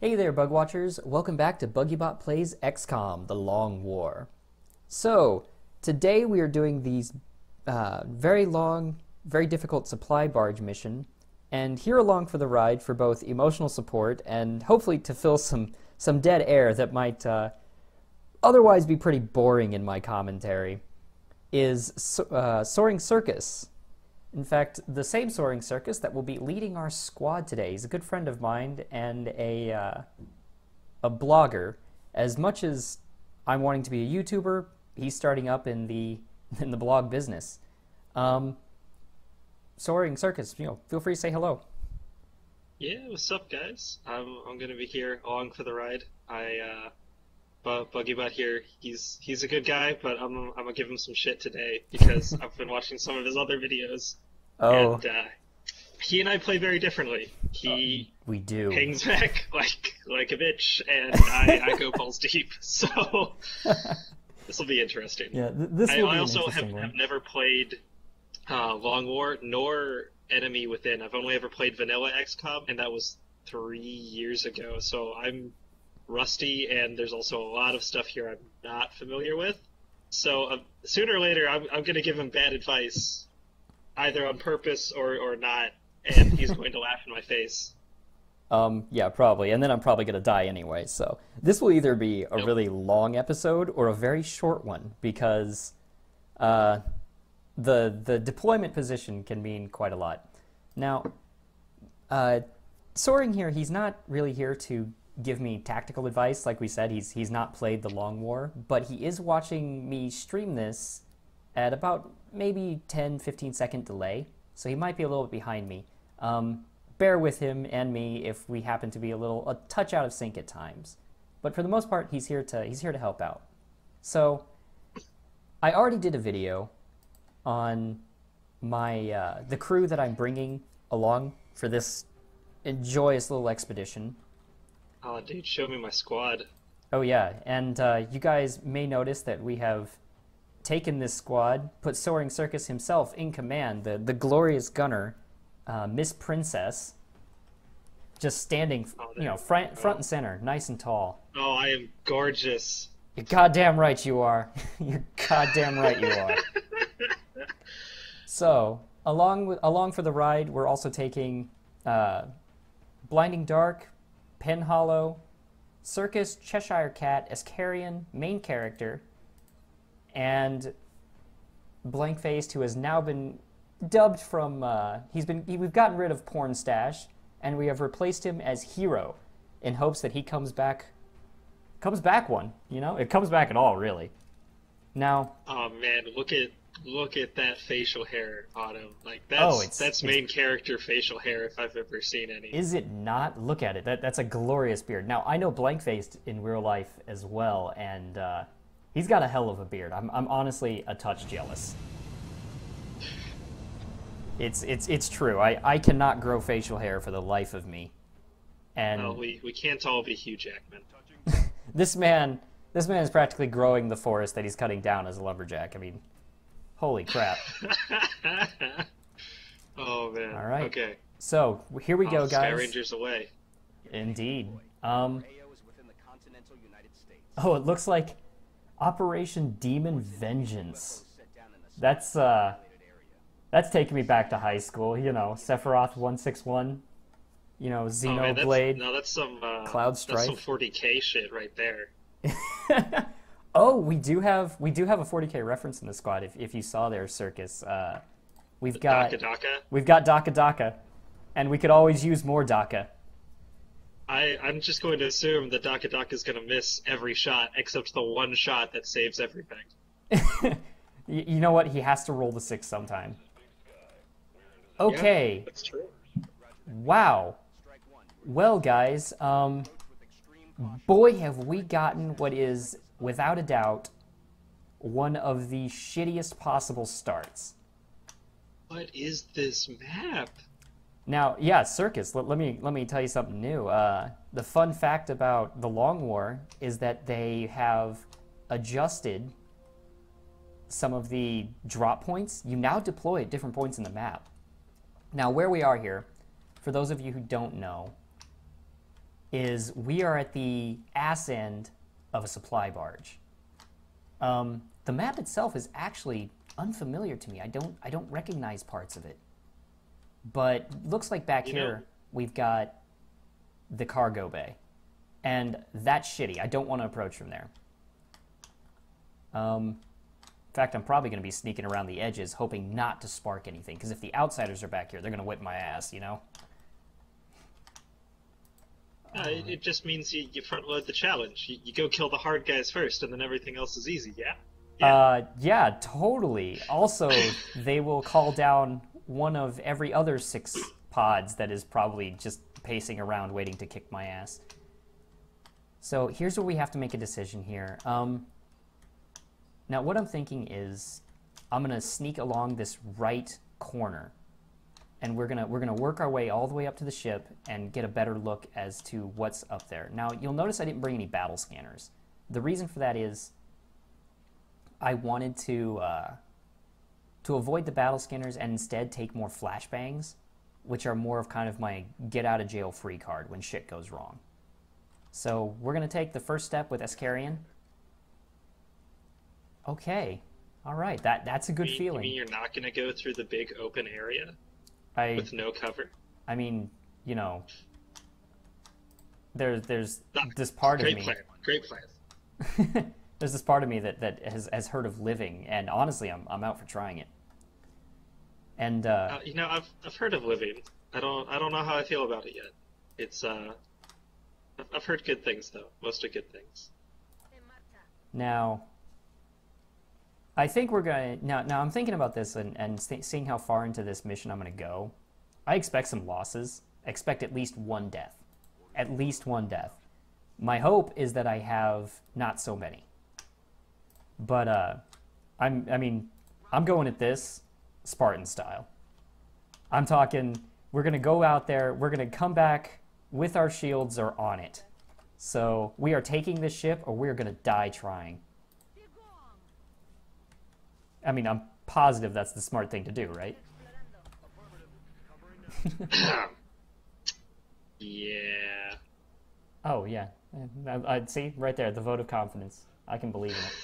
Hey there, Bug Watchers! Welcome back to BuggyBot Plays XCOM, The Long War. So, today we are doing these very long, very difficult supply barge mission, and here along for the ride for both emotional support and hopefully to fill some dead air that might otherwise be pretty boring in my commentary, is Soaring Circus. In fact, the same Soaring Circus that will be leading our squad today. He's a good friend of mine and a blogger. As much as I'm wanting to be a YouTuber, he's starting up in the blog business. Soaring Circus, feel free to say hello. Yeah, what's up, guys? I'm gonna be here along for the ride. BuggyBot here. He's a good guy, but I'm gonna give him some shit today because I've been watching some of his other videos, Oh, and he and I play very differently. He we do. hangs back like a bitch, and I go balls deep. So this will be interesting. Yeah, this will be I an also interesting have one. never played Long War nor Enemy Within. I've only ever played vanilla XCOM, and that was 3 years ago. So I'm rusty, and there's also a lot of stuff here I'm not familiar with. So sooner or later, I'm going to give him bad advice, either on purpose or not, and he's going to laugh in my face. Yeah, probably. And then I'm probably going to die anyway. So this will either be a Nope. really long episode or a very short one because the deployment position can mean quite a lot. Now, Soaring here, he's not really here to give me tactical advice. Like we said, he's not played the Long War, but he is watching me stream this at about maybe 10-15 second delay. So he might be a little bit behind me. Bear with him and me if we happen to be a touch out of sync at times. But for the most part, he's here to help out. So I already did a video on my the crew that I'm bringing along for this joyous little expedition. Oh, dude, show me my squad. Oh yeah, and you guys may notice that we have taken this squad, put Soaring Circus himself in command, the glorious gunner, Miss Princess, just standing, front and center, nice and tall. Oh, I am gorgeous. You're goddamn right you are. You're goddamn right you are. So, along for the ride, we're also taking Blinding Dark, Pen Hollow, Circus, Cheshire Cat, Ascarian, main character, and Blankfaced, who has now been dubbed from. We've gotten rid of Porn Stash, and we have replaced him as Hero, in hopes that he comes back. Comes back one, it comes back at all, really. Now. Oh man, look at that facial hair on him. Like Oh, that's main character facial hair if I've ever seen any. Is it not? Look at it. That's a glorious beard. Now, I know Blankfaced in real life as well, and he's got a hell of a beard. I'm honestly a touch jealous. It's true. I cannot grow facial hair for the life of me. And Well, we can't all be Hugh Jackman. this man is practically growing the forest that he's cutting down as a lumberjack. I mean, holy crap. Oh man. All right. Okay. So, here we go, Oh, Sky guys. Rangers away. Indeed. Oh, it looks like Operation Demon Vengeance. That's taking me back to high school. Sephiroth 161. Oh man, Xenoblade. that's some Cloud that's some Strife. 40K shit right there. Oh, we do have a 40K reference in the squad. If you saw their Circus, we've got Daka. Daka Daka, and we could always use more Daka. I'm just going to assume that Daka is going to miss every shot except the one shot that saves everything. You know what? He has to roll the 6 sometime. Okay. Yeah, that's true. Wow. Well, guys, boy, have we gotten what is, without a doubt, one of the shittiest possible starts. What is this map? Now, yeah, Circus, let me tell you something new. The fun fact about the Long War is that they have adjusted some of the drop points. You now deploy at different points in the map. Now, where we are here, for those of you who don't know, is we are at the ass end of a supply barge. The map itself is actually unfamiliar to me. I don't recognize parts of it. But looks like back here we've got the cargo bay. And that's shitty. I don't want to approach from there. In fact, I'm probably going to be sneaking around the edges, hoping not to spark anything. Because if the outsiders are back here, they're going to whip my ass, you know? It just means you front load the challenge. You go kill the hard guys first, and then everything else is easy, yeah? Yeah, totally. Also, they will call down one of every other 6 pods that is probably just pacing around waiting to kick my ass. So here's where we have to make a decision here. Now what I'm thinking is I'm gonna sneak along this right corner, and we're gonna work our way all the way up to the ship and get a better look as to what's up there. Now you'll notice I didn't bring any battle scanners. The reason for that is I wanted to avoid the battle scanners and instead take more flashbangs, which are more of kind of my get out of jail free card when shit goes wrong. So we're going to take the first step with Escarian. Okay. All right. That's a good feeling. You mean you're not going to go through the big open area with no cover? I mean, you know, there's this part of me. Great plan. There's this part of me that has heard of living, and honestly, I'm out for trying it. And you know, I've heard of living. I don't know how I feel about it yet. It's I've heard good things though, mostly good things. Now, I think we're gonna now I'm thinking about this and seeing how far into this mission I'm gonna go. I expect some losses. I expect at least one death. At least one death. My hope is that I have not so many. But I'm going at this Spartan style. I'm talking, we're going to go out there, we're going to come back with our shields or on it. So we are taking this ship or we're going to die trying. I mean, I'm positive that's the smart thing to do, right? Yeah. Oh, yeah. I'd see, right there, the vote of confidence. I can believe in it.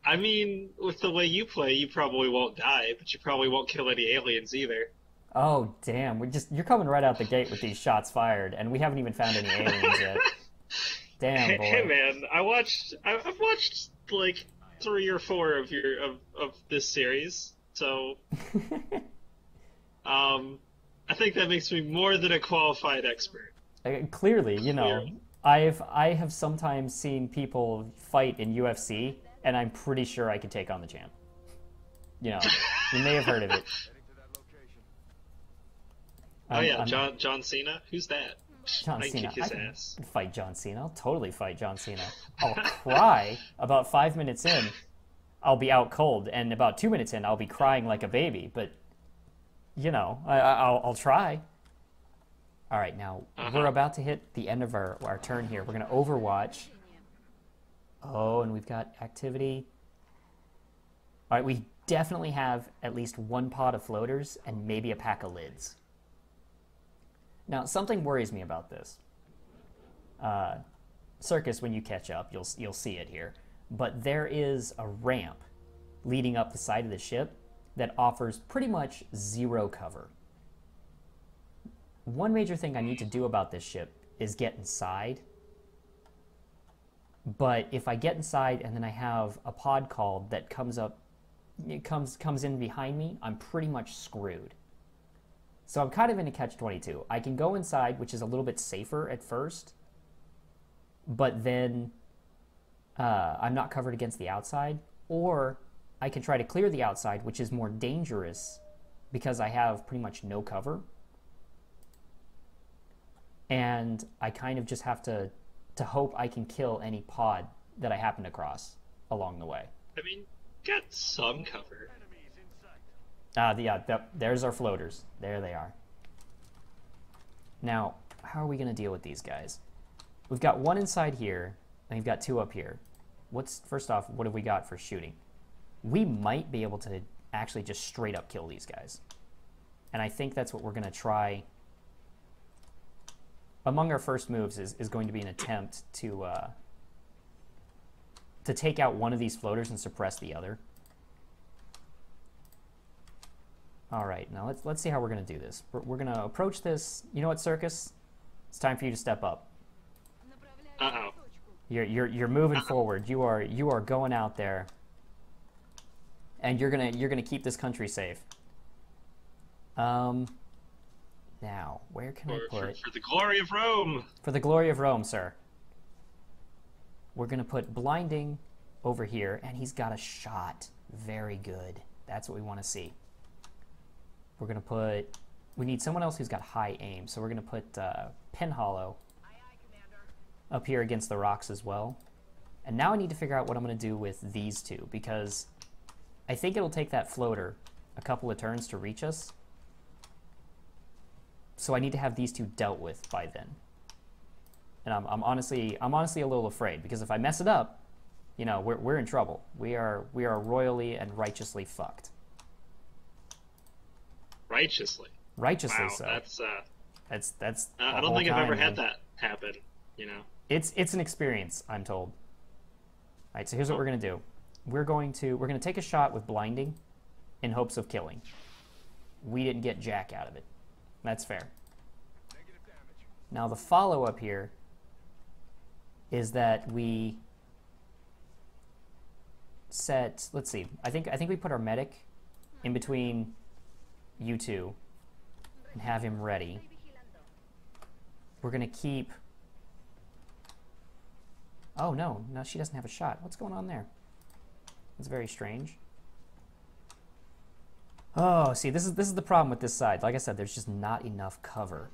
I mean, with the way you play, you probably won't die, but you probably won't kill any aliens either. Oh, damn. You're coming right out the gate with these shots fired, and we haven't even found any aliens yet. Damn, boy. Hey, man, I've watched, like, 3 or 4 of this series, so... I think that makes me more than a qualified expert. Clearly, you know, I have sometimes seen people fight in UFC, and I'm pretty sure I could take on the champ. You know, you may have heard of it. Oh yeah, John Cena? Who's that? John Cena. Kick his ass. Fight John Cena. I'll totally fight John Cena. I'll cry about 5 minutes in. I'll be out cold, and about 2 minutes in, I'll be crying like a baby. But, you know, I'll try. All right, now we're about to hit the end of our turn here. We're going to Overwatch. Oh, and we've got activity. All right, we definitely have at least 1 pod of floaters and maybe a pack of lids. Now, something worries me about this. Circus, when you catch up, you'll see it here. But there is a ramp leading up the side of the ship that offers pretty much 0 cover. One major thing I need to do about this ship is get inside. But if I get inside and then I have a pod called that comes up, it comes in behind me, I'm pretty much screwed. So I'm kind of in a catch-22. I can go inside, which is a little bit safer at first, but then I'm not covered against the outside, or I can try to clear the outside, which is more dangerous because I have pretty much no cover. And I kind of just have to hope I can kill any pod that I happen to cross along the way. I mean, got some cover. There's our floaters. There they are. Now, how are we going to deal with these guys? We've got 1 inside here, and we've got 2 up here. First off, what have we got for shooting? We might be able to actually just straight up kill these guys. And I think that's what we're going to try among our first moves is going to be an attempt to take out one of these floaters and suppress the other. All right, now let's see how we're going to do this. We're going to approach this. You know what, Circus? It's time for you to step up. Uh-oh. You're moving forward. You are going out there, and you're gonna keep this country safe. Now, where can I put for the glory of Rome? For the glory of Rome, sir. We're gonna put blinding over here, and he's got a shot. Very good. That's what we want to see. We're gonna put. We need someone else who's got high aim, so we're gonna put Pin Hollow up here against the rocks as well. And now I need to figure out what I'm going to do with these two, because I think it'll take that floater a couple of turns to reach us. So I need to have these two dealt with by then. And I'm honestly a little afraid, because if I mess it up, you know, we're in trouble. We are royally and righteously fucked. Righteously. Righteously wow, so. That's I don't think I've ever had that happen, you know. It's an experience, I'm told. All right, so here's what we're going to do. We're going to take a shot with blinding in hopes of killing. We didn't get jack out of it. That's fair. Now the follow-up here is that we set, let's see, I think we put our medic in between you two and have him ready. We're going to keep... Oh, no, she doesn't have a shot. What's going on there? It's very strange. Oh, see, this is the problem with this side. Like I said, there's just not enough cover.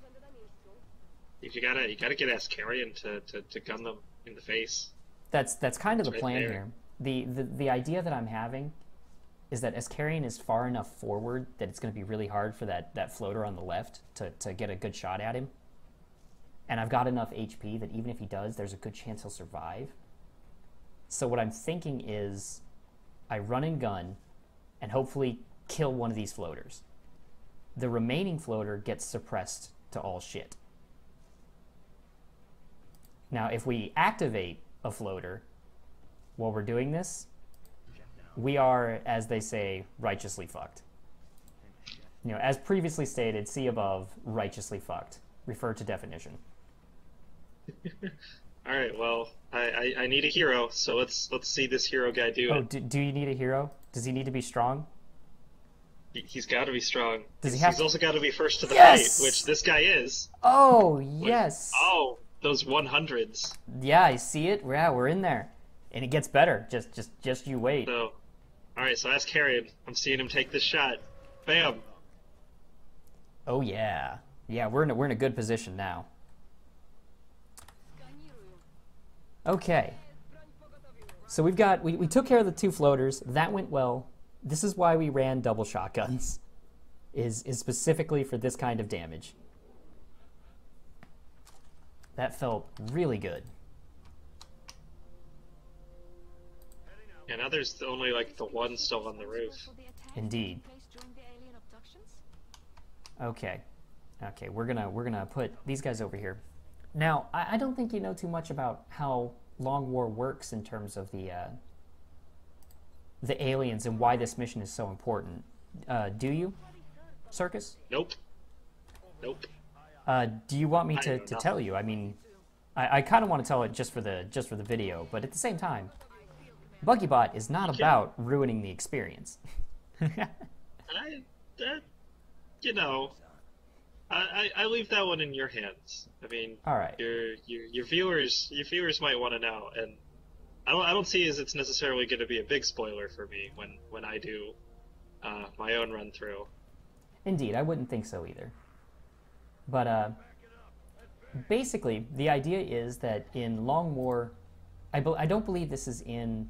You gotta get Ascarian to gun them in the face. That's kind of the right plan there. here. The idea that I'm having is that Ascarian is far enough forward that it's going to be really hard for that floater on the left to get a good shot at him. And I've got enough HP that even if he does, there's a good chance he'll survive. So what I'm thinking is I run and gun and hopefully kill one of these floaters. The remaining floater gets suppressed to all shit. Now, if we activate a floater while we're doing this, we are, as they say, righteously fucked. You know, as previously stated, see above, righteously fucked. Refer to definition. All right, well, I need a hero, so let's see this hero guy do it. Do you need a hero? Does he need to be strong? He's got to be strong. He's also got to be first to the Yes! fight, which this guy is. Oh, yes. Oh, those 100s. Yeah, I see it. Yeah, we're in there. And it gets better. Just you wait. So, all right, so Ascarian, I'm seeing him take this shot. Bam. Oh, yeah. Yeah, we're in a good position now. Okay. So we took care of the two floaters. That went well. This is why we ran double shotguns. Is specifically for this kind of damage. That felt really good. Yeah, now there's only like the one still on the roof. Indeed. Okay. Okay, we're gonna put these guys over here. Now, I don't think you know too much about how Long War works in terms of the aliens and why this mission is so important. Do you, Circus? Nope. Nope. Do you want me to tell you? I mean, I kind of want to tell it just for the video, but at the same time, BuggyBot is not about ruining the experience. You know, I leave that one in your hands. I mean, all right. Your viewers might want to know, and I don't see as it's necessarily going to be a big spoiler for me when I do my own run through. Indeed, I wouldn't think so either. But basically, the idea is that in Long War, I don't believe this is in.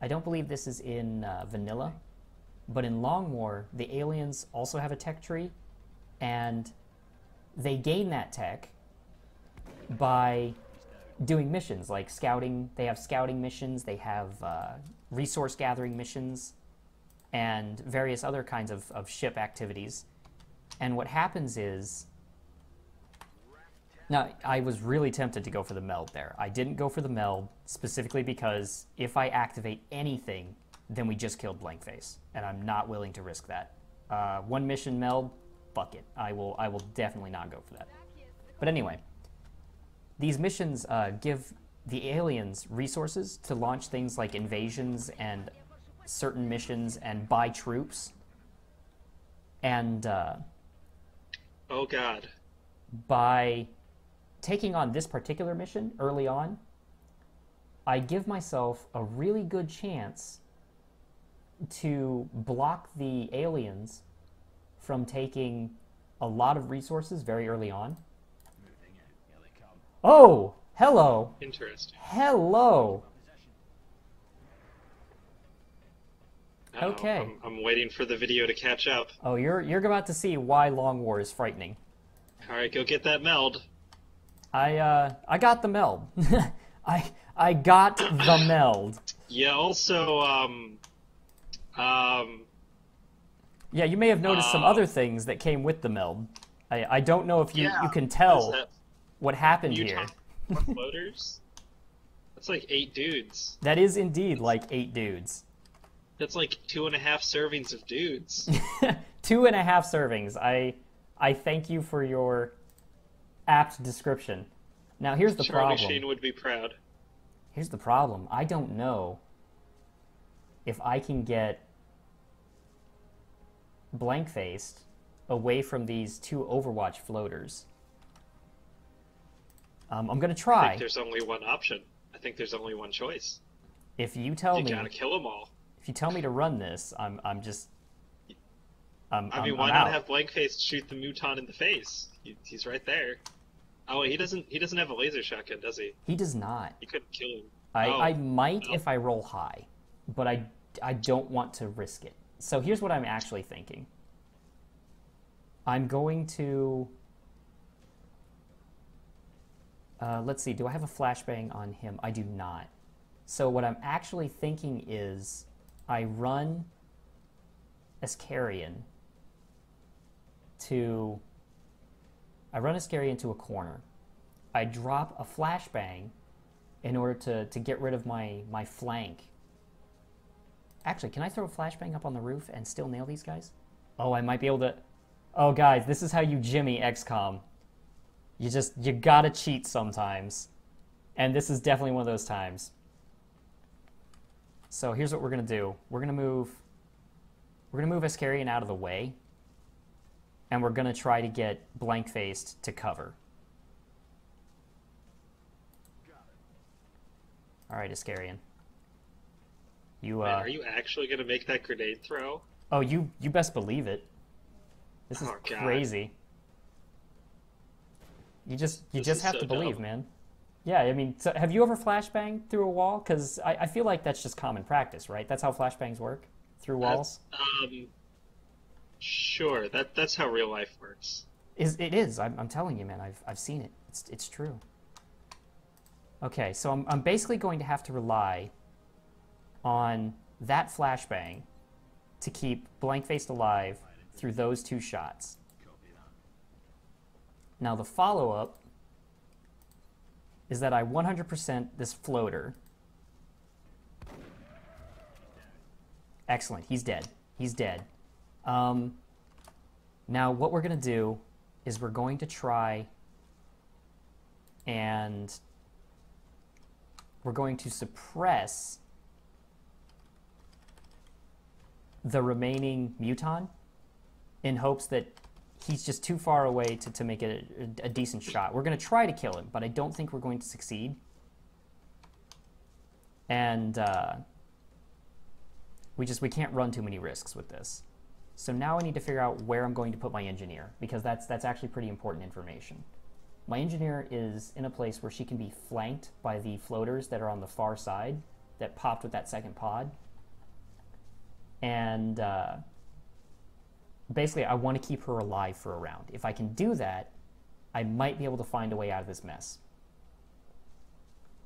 I don't believe this is in vanilla, but in Long War, the aliens also have a tech tree, and they gain that tech by doing missions like scouting. They have scouting missions. They have resource gathering missions, and various other kinds of ship activities. And what happens is Now, I was really tempted to go for the meld there. I didn't go for the meld specifically because if I activate anything, then we just killed Blankface, and I'm not willing to risk that. One mission meld, fuck it. I will definitely not go for that. But anyway, these missions give the aliens resources to launch things like invasions and certain missions and buy troops. And oh god. By taking on this particular mission early on, I give myself a really good chance to block the aliens from taking a lot of resources very early on. Oh, hello. Interesting. Hello. Okay. I'm waiting for the video to catch up. Oh, you're about to see why Long War is frightening. All right, go get that meld. I got the meld. I got the meld. Yeah. Also, yeah, you may have noticed some other things that came with the meld. I don't know if you can tell what happened here. Floaters? That's like 8 dudes. That is indeed like 8 dudes. That's like 2.5 servings of dudes. 2.5 servings. I thank you for your apt description. Now here's the problem. Charlie Sheen would be proud. Here's the problem. I don't know if I can get Blankfaced away from these 2 Overwatch floaters. I'm gonna try. I think there's only one option. I think there's only one choice. If you tell me, you gotta kill them all. If you tell me to run this, I'm just. I mean, why not have Blankface shoot the Muton in the face? He's right there. Oh, he doesn't have a laser shotgun, does he? He does not. You couldn't kill him. I might if I roll high, but I don't want to risk it. So here's what I'm actually thinking. I'm going to... let's see, do I have a flashbang on him? I do not. So what I'm actually thinking is I run Ascarian to a corner. I drop a flashbang in order to get rid of my flank. Actually, can I throw a flashbang up on the roof and still nail these guys? Oh, I might be able to... Oh, guys, this is how you jimmy XCOM. You gotta cheat sometimes. And this is definitely one of those times. So here's what we're gonna do. We're gonna move Ascarian out of the way. And we're gonna try to get Blankfaced to cover. Alright, Ascarian. Man, are you actually gonna make that grenade throw? Oh, you best believe it. This is crazy. You just have to believe, man. Yeah, I mean, so have you ever flashbanged through a wall? Because I feel like that's just common practice, right? That's how flashbangs work? Through walls? Sure. That's how real life works. It is. I'm telling you, man. I've seen it. It's true. Okay, so I'm basically going to have to rely on that flashbang to keep Blankfaced alive through those 2 shots. Now the follow-up is that I 100% this floater. Excellent, he's dead. He's dead. Now what we're going to do is we're going to try and we're going to suppress the remaining Muton in hopes that he's just too far away to make it a decent shot. We're going to try to kill him, but I don't think we're going to succeed. And we can't run too many risks with this. So now I need to figure out where I'm going to put my engineer, because that's actually pretty important information. My engineer is in a place where she can be flanked by the floaters that are on the far side that popped with that second pod. And basically, I want to keep her alive for a round. If I can do that, I might be able to find a way out of this mess.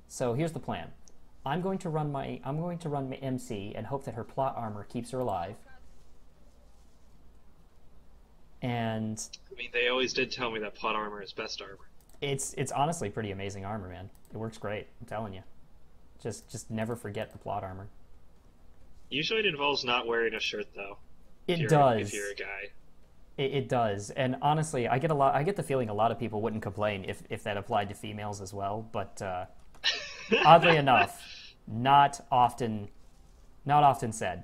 So here's the plan. I'm going to run my MC and hope that her plot armor keeps her alive. And I mean, they always did tell me that plot armor is best armor. It's honestly pretty amazing armor, man. It works great. I'm telling you. Just never forget the plot armor. Usually it involves not wearing a shirt, though. It does. If you're a guy. It does, and honestly, I get the feeling a lot of people wouldn't complain if that applied to females as well. But oddly enough, not often said.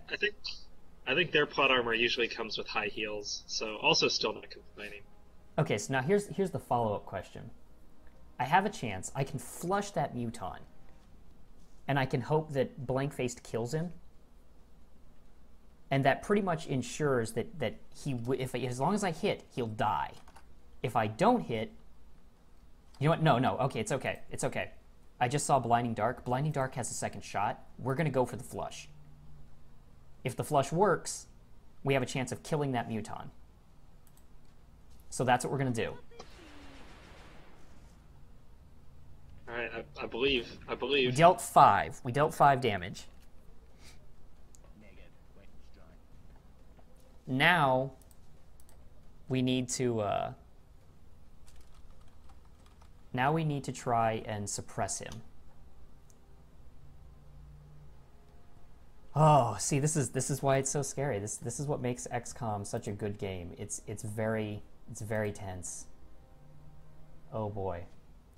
I think their plot armor usually comes with high heels, so also still not complaining. Okay, so now here's the follow-up question. I have a chance. I can flush that muton, and I can hope that Blank-Faced kills him. And that pretty much ensures that as long as I hit, he'll die. If I don't hit, you know what? No. Okay, it's okay. It's okay. I just saw Blinding Dark. Blinding Dark has a second shot. We're gonna go for the flush. If the flush works, we have a chance of killing that muton. So that's what we're gonna do. All right, I believe. We dealt 5. We dealt 5 damage. Now, we need to try and suppress him. Oh, see, this is why it's so scary. This is what makes XCOM such a good game. It's very tense. Oh boy,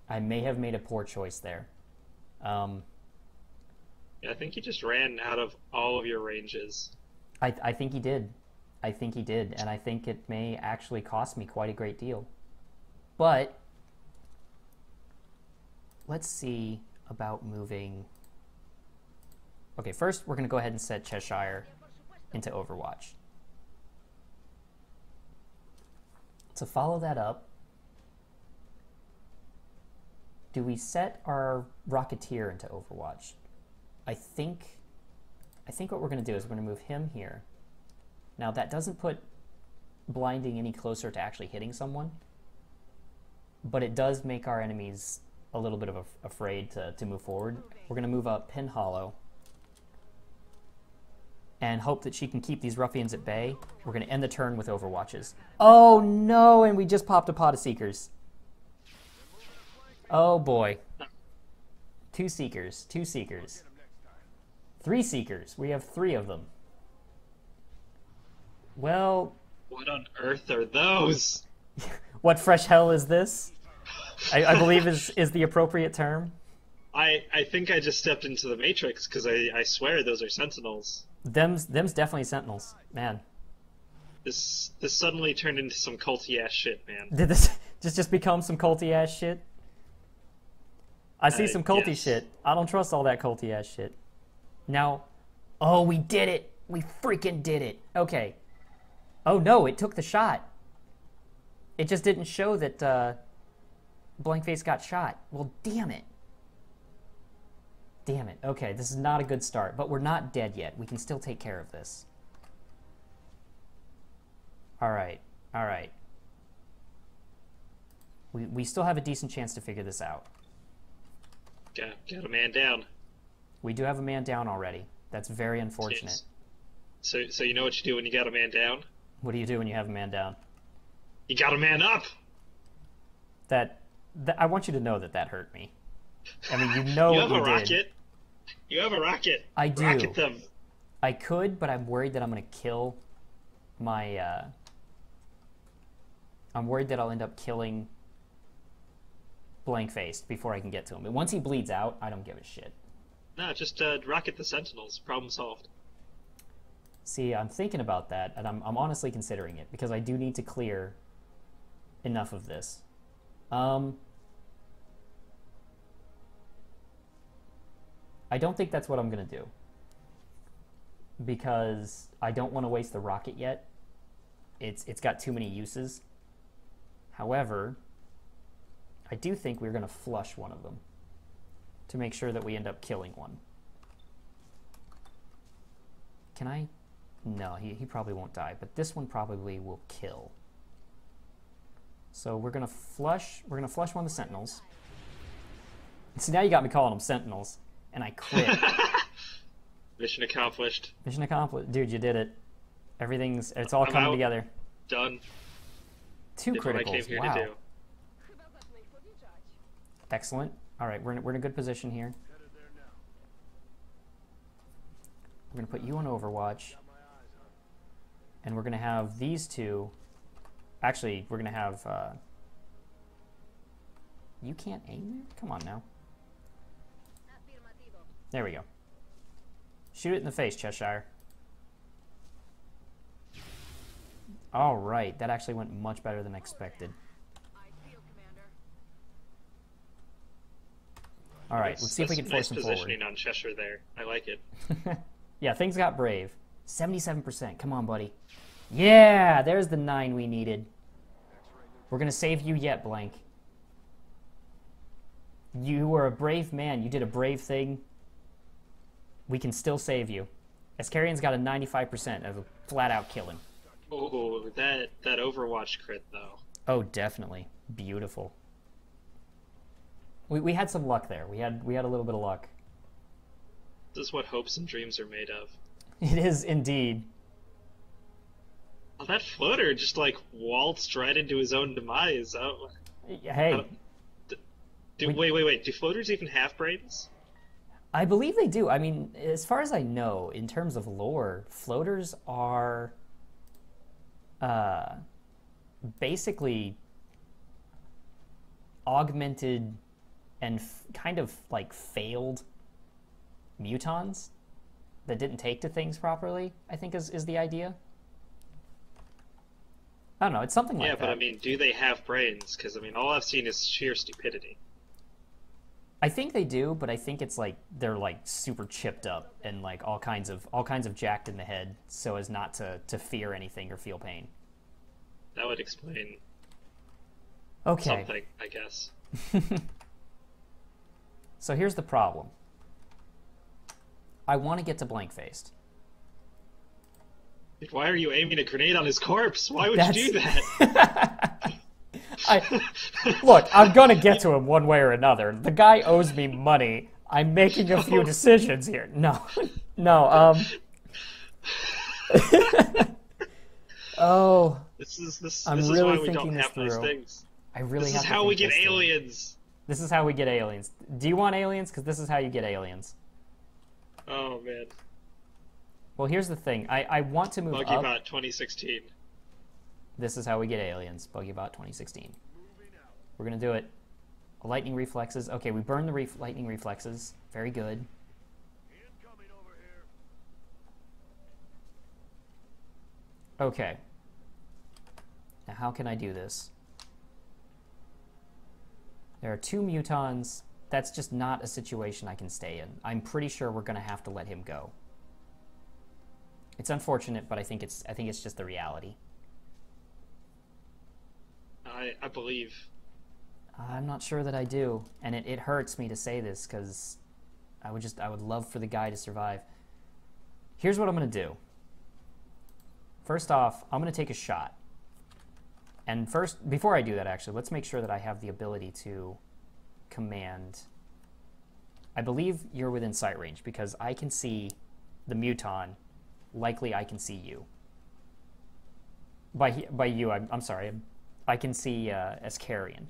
I may have made a poor choice there. Yeah, I think he just ran out of all of your ranges. I think he did. I think he did, and I think it may actually cost me quite a great deal. But let's see about moving. Okay, first we're going to go ahead and set Cheshire into Overwatch. To follow that up, do we set our Rocketeer into Overwatch? I think what we're going to do is we're going to move him here. Now, that doesn't put blinding any closer to actually hitting someone, but it does make our enemies a little bit of afraid to move forward. We're going to move up Pin Hollow and hope that she can keep these ruffians at bay. We're going to end the turn with Overwatches. Oh, no, and we just popped a pot of Seekers. Oh, boy. 2 Seekers, 2 Seekers. 3 Seekers. We have 3 of them. Well... What on earth are those? What fresh hell is this? I believe is the appropriate term. I think I just stepped into the Matrix, because I swear those are Sentinels. Them's definitely Sentinels. Man. This suddenly turned into some culty-ass shit, man. Did this just become some culty-ass shit? I see some culty shit. I don't trust all that culty-ass shit. Now... Oh, we did it! We freaking did it! Okay. Oh no, it took the shot. It just didn't show that Blankface got shot. Well, damn it. Damn it. Okay, this is not a good start, but we're not dead yet. We can still take care of this. Alright, alright. We still have a decent chance to figure this out. Got a man down. We do have a man down already. That's very unfortunate. Jeez. So you know what you do when you got a man down? What do you do when you have a man down? You got a man up! That I want you to know that hurt me. I mean, you know what you did. You have a rocket. You have a rocket. I do. Rocket them. I could, but I'm worried that I'm going to kill my... I'm worried that I'll end up killing Blank-Faced before I can get to him. But once he bleeds out, I don't give a shit. No, just rocket the Sentinels. Problem solved. See, I'm thinking about that, and I'm honestly considering it, because I do need to clear enough of this. I don't think that's what I'm going to do, because I don't want to waste the rocket yet. It's got too many uses. However, I do think we're going to flush one of them to make sure that we end up killing one. Can I? No, he probably won't die, but this one probably will kill. So we're gonna flush one of the Sentinels. See, now you got me calling them Sentinels, and I quit. Mission accomplished. Mission accomplished. Dude, you did it. It's all coming together. Done. 2 Did criticals, what I came here wow. to do. Excellent. All right, we're in a good position here. We're going to put you on Overwatch. And we're going to have these two. Actually, we're going to have... You can't aim there? Come on now. There we go. Shoot it in the face, Cheshire. All right, that actually went much better than expected. All right, let's see if we can force him forward. Nice positioning on Cheshire there. I like it. Yeah, things got brave. 77%. Come on, buddy. Yeah, there's the 9 we needed. We're going to save you yet, Blank. You were a brave man. You did a brave thing. We can still save you. Ascarian's got a 95% of a flat-out killing. Oh, that Overwatch crit, though. Oh, definitely. Beautiful. We had some luck there. We had a little bit of luck. This is what hopes and dreams are made of. It is indeed. Oh, that floater just like waltzed right into his own demise. Oh, hey. Wait. Do floaters even have brains? I believe they do. I mean, as far as I know, in terms of lore, floaters are basically augmented and kind of like failed mutons that didn't take to things properly, I think is the idea. I don't know, it's something like that. Yeah, but I mean, do they have brains? Because I mean, all I've seen is sheer stupidity. I think they do, but I think it's like they're like super chipped up and like all kinds of jacked in the head so as not to fear anything or feel pain. That would explain something, I guess. So here's the problem. I want to get to blank-faced. Why are you aiming a grenade on his corpse? Why would you do that? Look, I'm going to get to him one way or another. The guy owes me money. I'm making a few decisions here. No. Oh. This is really why we thinking don't this have nice through. things. I really This have is to how think we get this through. aliens. This is how we get aliens. Do you want aliens? Because this is how you get aliens. Oh, man. Well, here's the thing. I want to move up. BuggyBot 2016. This is how we get aliens. BuggyBot 2016. We're going to do it. Lightning reflexes. Okay, we burn the lightning reflexes. Very good. Okay. Now, how can I do this? There are 2 mutons. That's just not a situation I can stay in. I'm pretty sure we're going to have to let him go. It's unfortunate, but I think it's just the reality. I believe. I'm not sure that I do, and it hurts me to say this because I would love for the guy to survive. Here's what I'm going to do. First off, I'm going to take a shot. And first, before I do that, actually, let's make sure that I have the ability to command. I believe you're within sight range because I can see the muton. Likely, I can see you. By you, I'm sorry. I can see Ascarian.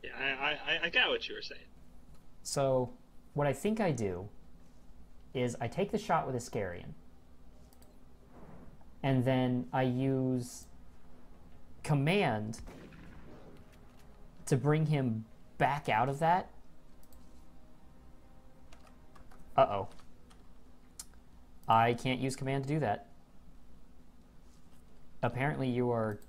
Yeah, I got what you were saying. So, what I think I do is I take the shot with Ascarian, and then I use command to bring him back out of that. Uh-oh. I can't use command to do that. Apparently you are...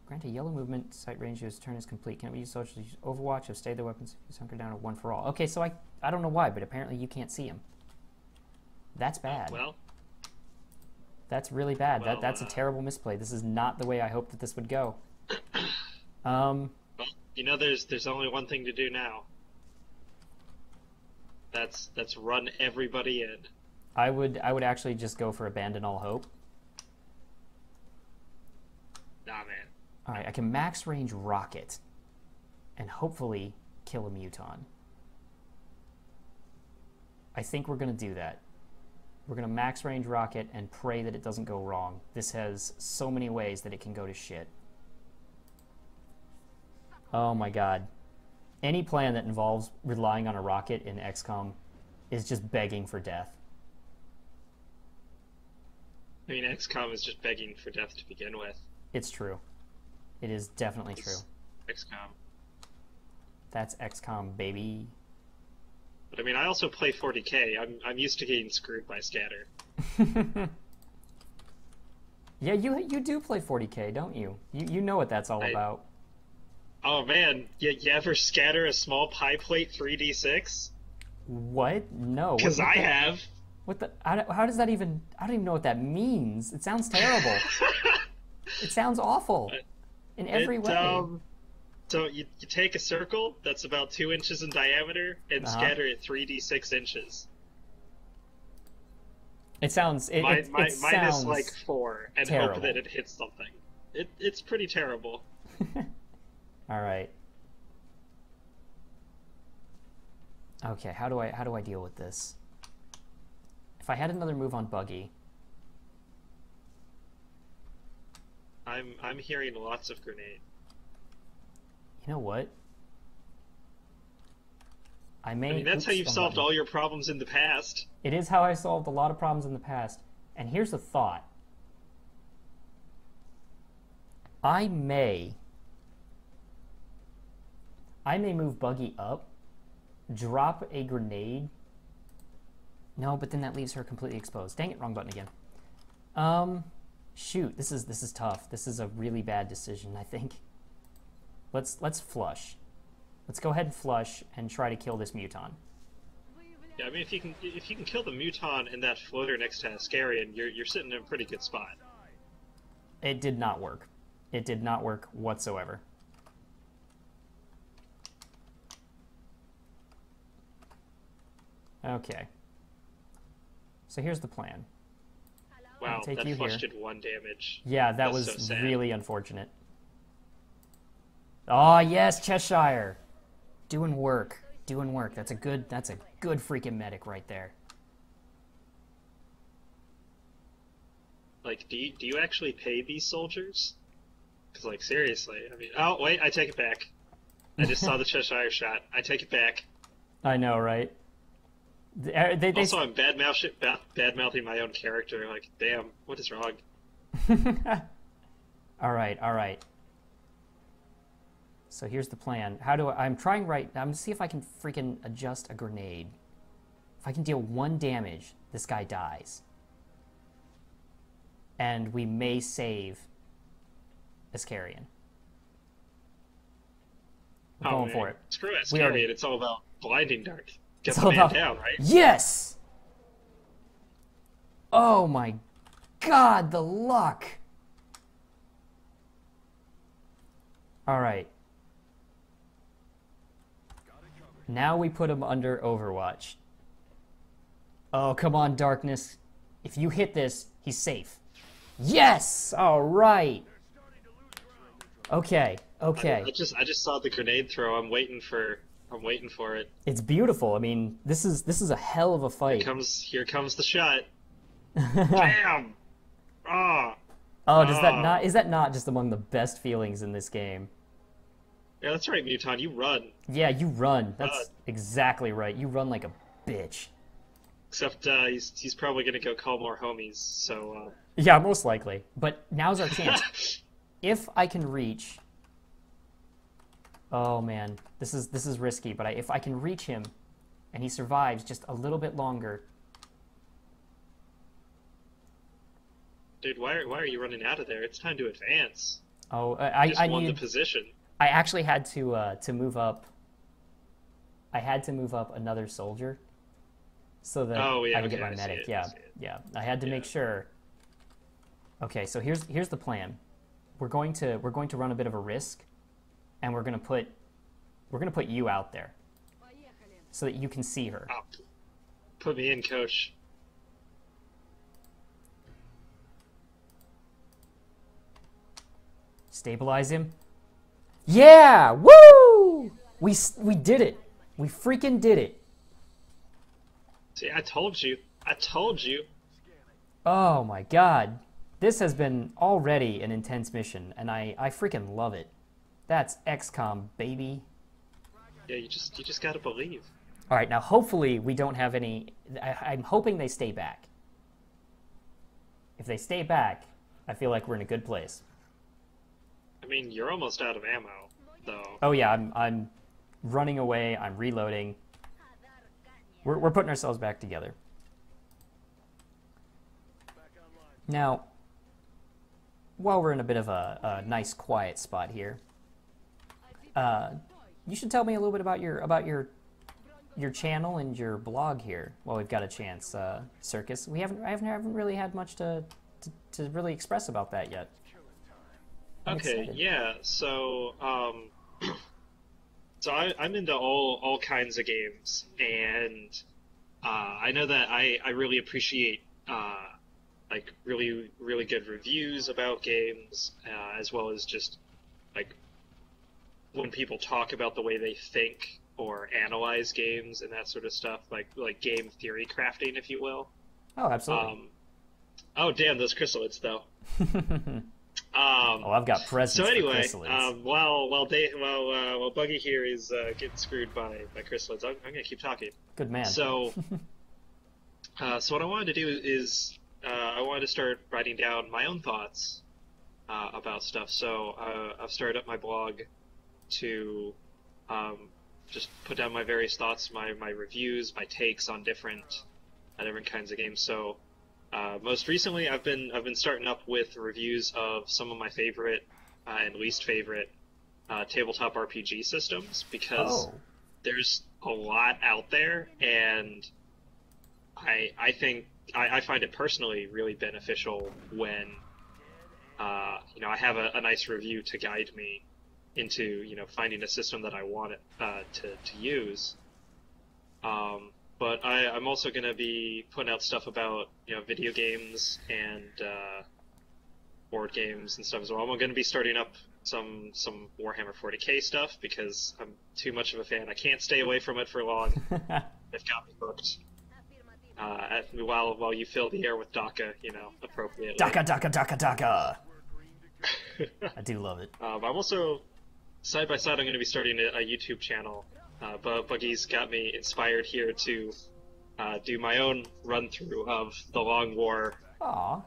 Grant a yellow movement, sight range, whose turn is complete. Can't we use social use Overwatch, have stayed their weapons, hunker down to 1 for all. Okay, so I don't know why, but apparently you can't see him. That's bad. Well... That's really bad. Well, That's a terrible misplay. This is not the way I hoped that this would go. Well, you know, there's only one thing to do now. That's run everybody in. I would actually just go for abandon all hope. Nah, man. All right, I can max range rocket, and hopefully kill a muton. I think we're gonna do that. We're going to max range rocket and pray that it doesn't go wrong. This has so many ways that it can go to shit. Oh my god. Any plan that involves relying on a rocket in XCOM is just begging for death. I mean, XCOM is just begging for death to begin with. It's true. It is definitely true. XCOM. That's XCOM, baby. But I mean, I also play 40k. I'm used to getting screwed by scatter. Yeah, you do play 40k, don't you? You know what that's all about. Oh man, you ever scatter a small pie plate 3d6? What? No. Because I have. What the? How does that even? I don't even know what that means. It sounds terrible. It sounds awful in every way. So you take a circle that's about 2 inches in diameter and scatter it 3d6 inches. It sounds. Mine sounds is like 4, and terrible. hope that it hits something. It's pretty terrible. All right. Okay, how do I deal with this? If I had another move on Buggy. I'm hearing lots of grenade. You know what? I mean, that's how you've solved all your problems in the past. It is how I solved a lot of problems in the past. And here's a thought. I may move Buggy up, drop a grenade. No, but then that leaves her completely exposed. Dang it, wrong button again. Shoot, this is tough. This is a really bad decision, I think. Let's flush. Let's go ahead and flush and try to kill this muton. Yeah, I mean, if you can kill the muton and that floater next to Ascarian, you're sitting in a pretty good spot. It did not work. It did not work whatsoever. Okay. So here's the plan. Wow, take that you flush here. did 1 damage. Yeah, that That's was so sad. really unfortunate. Oh yes, Cheshire, doing work, doing work. That's a good freaking medic right there. Like, do you actually pay these soldiers? Because, like, seriously, I mean, oh wait, I take it back. I just saw the Cheshire shot. I take it back. I know, right? Also, I'm bad-mouthing my own character. Like, damn, what is wrong? All right. So here's the plan. I'm gonna see if I can freaking adjust a grenade. If I can deal 1 damage, this guy dies. And we may save Ascarian. We're going for it. Screw Ascarian, it's all about blinding dart. Get the man down, right? Yes! Oh my god, the luck! Alright. Now we put him under Overwatch. Oh, come on, Darkness. If you hit this, he's safe. Yes! Alright! Okay. I just saw the grenade throw. I'm waiting for it. It's beautiful. I mean, this is a hell of a fight. Here comes the shot. Bam! Ah! Oh, is that not just among the best feelings in this game? Yeah, that's right, Muton. You run. Yeah, you run. That's exactly right. You run like a bitch. Except he's probably gonna go call more homies. So. Yeah, most likely. But now's our chance. If I can reach. Oh man, this is risky. But if I can reach him, and he survives just a little bit longer. Dude, why are you running out of there? It's time to advance. Oh, I won the position. I actually had to move up. I had to move up another soldier, so that I could get my medic. Yeah. I had to make sure. Okay, so here's the plan. We're going to run a bit of a risk, and we're gonna put you out there, so that you can see her. Oh, put me in, coach. Stabilize him. Yeah! Woo! We did it. We freaking did it. See, I told you. I told you. Oh my god. This has been already an intense mission, and I freaking love it. That's XCOM, baby. Yeah, you just gotta believe. All right, now hopefully we don't have any... I'm hoping they stay back. If they stay back, I feel like we're in a good place. I mean, you're almost out of ammo, though. Oh yeah, I'm running away. I'm reloading. We're putting ourselves back together. Now, while we're in a bit of a nice quiet spot here, you should tell me a little bit about your channel and your blog here. While we've got a chance, Circus. I haven't really had much to really express about that yet. Okay, yeah. So, I'm into all kinds of games, and I know that I really appreciate like really good reviews about games, as well as just like when people talk about the way they think or analyze games and that sort of stuff, like game theory crafting, if you will. Oh, absolutely. Oh, damn those chrysalids, though. Oh, I've got presents. So anyway, for chrysalids. while Buggy here is getting screwed by chrysalids, I'm gonna keep talking. Good man. So, so what I wanted to do is I wanted to start writing down my own thoughts about stuff. So I've started up my blog to just put down my various thoughts, my reviews, my takes on different kinds of games. So. Most recently, I've been starting up with reviews of some of my favorite and least favorite tabletop RPG systems, because there's a lot out there, and I think I find it personally really beneficial when I have a nice review to guide me into finding a system that I want to use. But I'm also going to be putting out stuff about video games and board games and stuff as well. I'm going to be starting up some Warhammer 40k stuff because I'm too much of a fan. I can't stay away from it for long. They've got me hooked. While you fill the air with DACA, appropriately. DACA. I do love it. I'm also side by side. I'm going to be starting a YouTube channel. But Buggy's got me inspired here to do my own run-through of The Long War,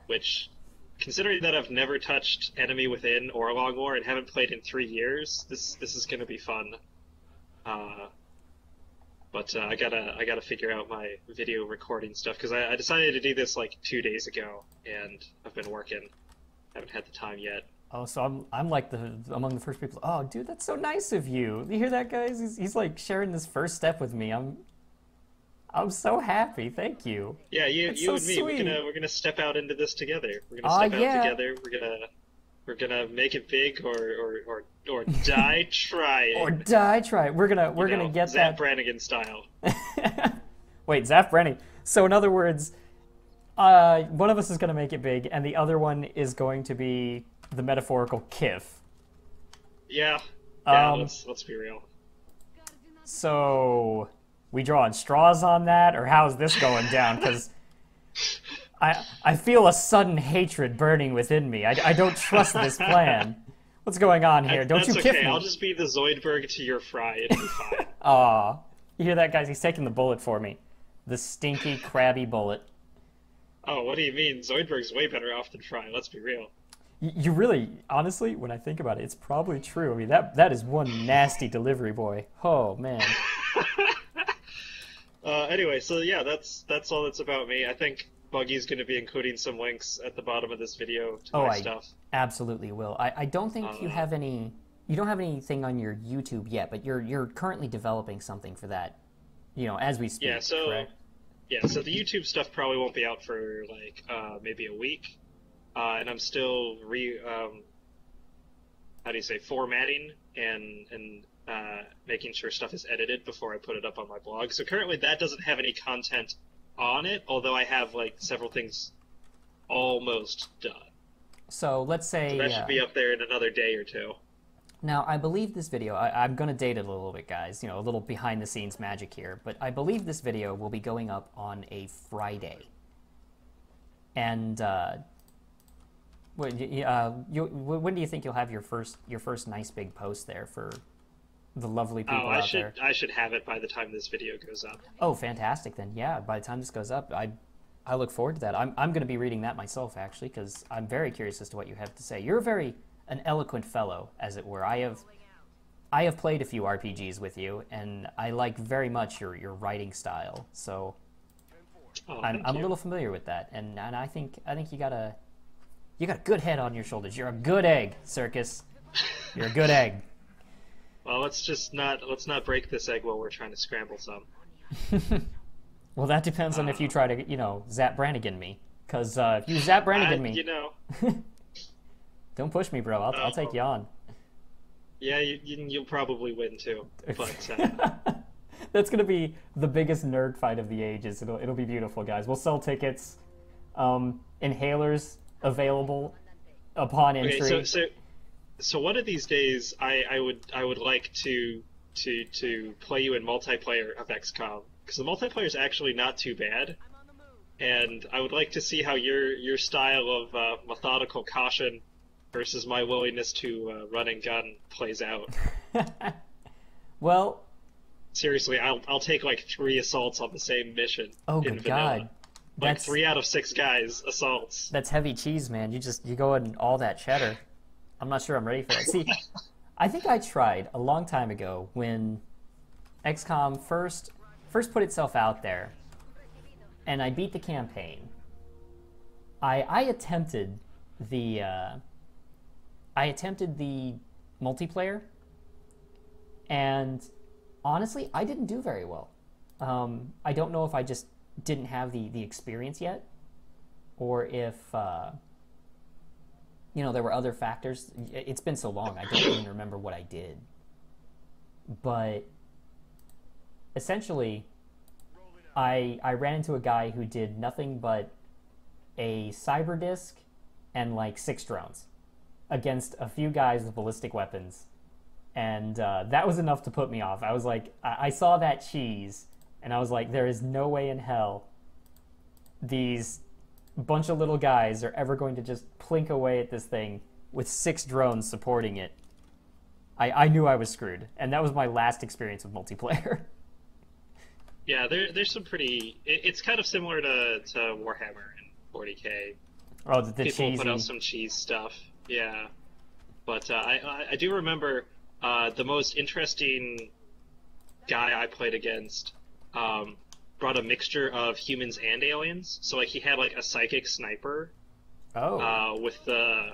which, considering that I've never touched Enemy Within or Long War and haven't played in 3 years, this is going to be fun. But I gotta figure out my video recording stuff, because I decided to do this like 2 days ago, and I've been working. Haven't had the time yet. Oh, so I'm like among the first people. Oh, dude, that's so nice of you. You hear that, guys? He's like sharing this first step with me. I'm so happy. Thank you. Yeah, you so and me. Sweet. We're gonna step out into this together. We're gonna step out together. We're gonna make it big or die trying. Or die trying. We're gonna get Zap that Brannigan style. Wait, Zap Brannigan. So in other words, one of us is gonna make it big, and the other one is going to be the metaphorical Kif. Yeah, let's be real. So, we drawing straws on that, or how's this going down? Because I feel a sudden hatred burning within me. I don't trust this plan. What's going on here? Don't you That's Kif okay. me? I'll just be the Zoidberg to your Fry. It'll be fine. Aw. You hear that, guys? He's taking the bullet for me. The stinky, crabby bullet. Oh, what do you mean? Zoidberg's way better off than Fry. Let's be real. You really, honestly, when I think about it, it's probably true. I mean, that is one nasty delivery boy. Oh, man. Anyway, so yeah, that's all that's about me. I think Buggy's going to be including some links at the bottom of this video to my stuff. Absolutely will. I don't think you have any... You don't have anything on your YouTube yet, but you're currently developing something for that, as we speak, correct? Yeah, so the YouTube stuff probably won't be out for, like, maybe a week. And I'm still formatting and making sure stuff is edited before I put it up on my blog. So currently that doesn't have any content on it, although I have like several things almost done. So let's say that should be up there in another day or two. Now, I believe this video, I'm going to date it a little bit, guys, a little behind-the-scenes magic here, but I believe this video will be going up on a Friday. And When do you think you'll have your first nice big post there for the lovely people out there? I should have it by the time this video goes up. Oh, fantastic! Then, yeah, by the time this goes up, I look forward to that. I'm going to be reading that myself, actually, because I'm very curious as to what you have to say. You're an eloquent fellow, as it were. I have played a few RPGs with you, and I like very much your writing style. So I'm a little familiar with that, and I think you got a good head on your shoulders. You're a good egg, Circus. You're a good egg. Well, let's not break this egg while we're trying to scramble some. Well, that depends on if you try to, Zap Brannigan me. Because if you Zap Brannigan me... Don't push me, bro. I'll take you on. Yeah, you'll probably win, too. But that's going to be the biggest nerd fight of the ages. It'll be beautiful, guys. We'll sell tickets. Inhalers available upon entry. Okay, so one of these days, I would like to play you in multiplayer of XCOM. Because the multiplayer is actually not too bad, and I would like to see how your style of methodical caution versus my willingness to run and gun plays out. Well, seriously, I'll take like 3 assaults on the same mission. Oh, in good vanilla. God! Like 3 out of 6 guys assaults. That's heavy cheese, man. You go in all that cheddar. I'm not sure I'm ready for that. See, I think I tried a long time ago when XCOM first put itself out there, and I beat the campaign. I attempted the multiplayer, and honestly, I didn't do very well. I don't know if I just didn't have the experience yet, or if there were other factors. It's been so long, I don't even remember what I did. But essentially, I ran into a guy who did nothing but a cyber disc and like 6 drones against a few guys with ballistic weapons, and that was enough to put me off. I was like, I saw that cheese, and I was like, there is no way in hell these bunch of little guys are ever going to just plink away at this thing with 6 drones supporting it. I knew I was screwed, and that was my last experience with multiplayer. Yeah, there's some pretty... It's kind of similar to Warhammer and 40k. Oh, the People cheesy... put out some cheese stuff, yeah. But I do remember the most interesting guy I played against brought a mixture of humans and aliens. So like he had like a psychic sniper with the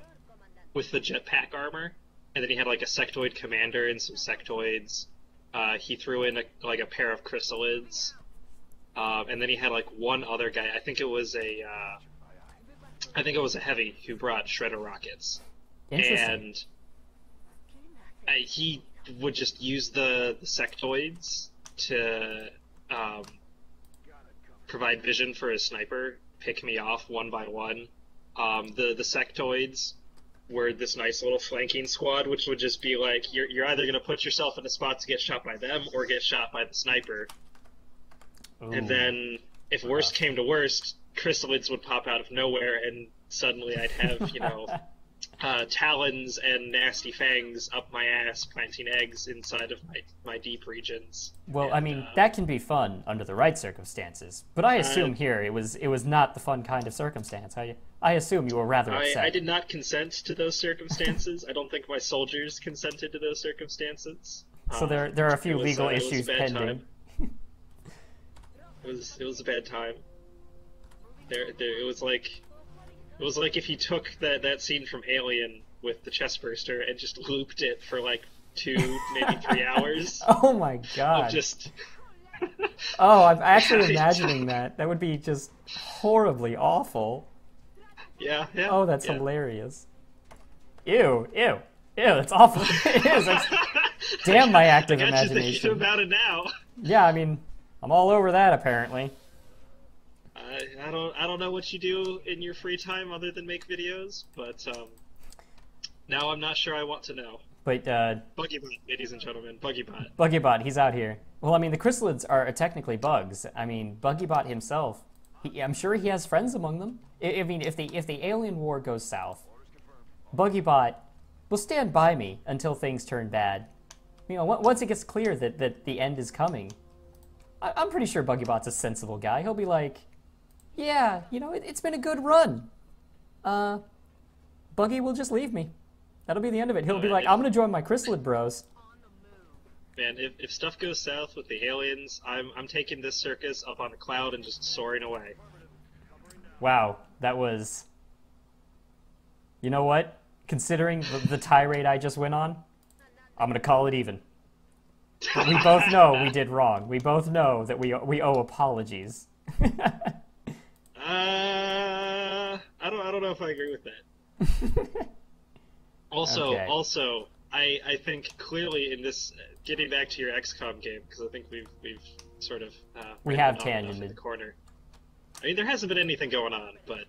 jetpack armor, and then he had like a sectoid commander and some sectoids. He threw in a pair of chrysalids, and then he had like one other guy. I think it was a heavy who brought shredder rockets, and he would just use the sectoids to provide vision for his sniper, pick me off one by one. The sectoids were this nice little flanking squad, which would just be like, you're either going to put yourself in a spot to get shot by them or get shot by the sniper. Ooh. And then, if worst came to worst, chrysalids would pop out of nowhere, and suddenly I'd have, talons and nasty fangs up my ass planting eggs inside of my deep regions. Well, and, I mean, that can be fun under the right circumstances, but I assume here it was not the fun kind of circumstance. I assume you were rather upset. I did not consent to those circumstances. I don't think my soldiers consented to those circumstances. So there are a few legal issues pending. It was a bad time. It was like if you took that scene from Alien with the chestburster and just looped it for like 2, maybe 3 hours. Oh my god! Just. Oh, I'm actually imagining that. That would be just horribly awful. Yeah. Oh, that's hilarious. Ew. That's awful. It is. Damn my active imagination. You thinking about it now. Yeah, I mean, I'm all over that apparently. I don't know what you do in your free time other than make videos, but now I'm not sure I want to know. But BuggyBot, ladies and gentlemen, BuggyBot. BuggyBot, he's out here. Well, I mean, the chrysalids are technically bugs. I mean, BuggyBot himself, I'm sure he has friends among them. I mean, if the alien war goes south, BuggyBot will stand by me until things turn bad. You know, once it gets clear that the end is coming, I'm pretty sure BuggyBot's a sensible guy. He'll be like, yeah, you know, it's been a good run. Buggy will just leave me. That'll be the end of it. He'll be like, I'm going to join my chrysalid bros. Man, if stuff goes south with the aliens, I'm taking this circus up on a cloud and just soaring away. Wow, that was... You know what? Considering the tirade I just went on, I'm going to call it even. But we both know we did wrong. We both know that we owe apologies. I don't know if I agree with that. Also, I think clearly in this, getting back to your XCOM game, because I think we've sort of we have tangented in the corner. I mean, there hasn't been anything going on, but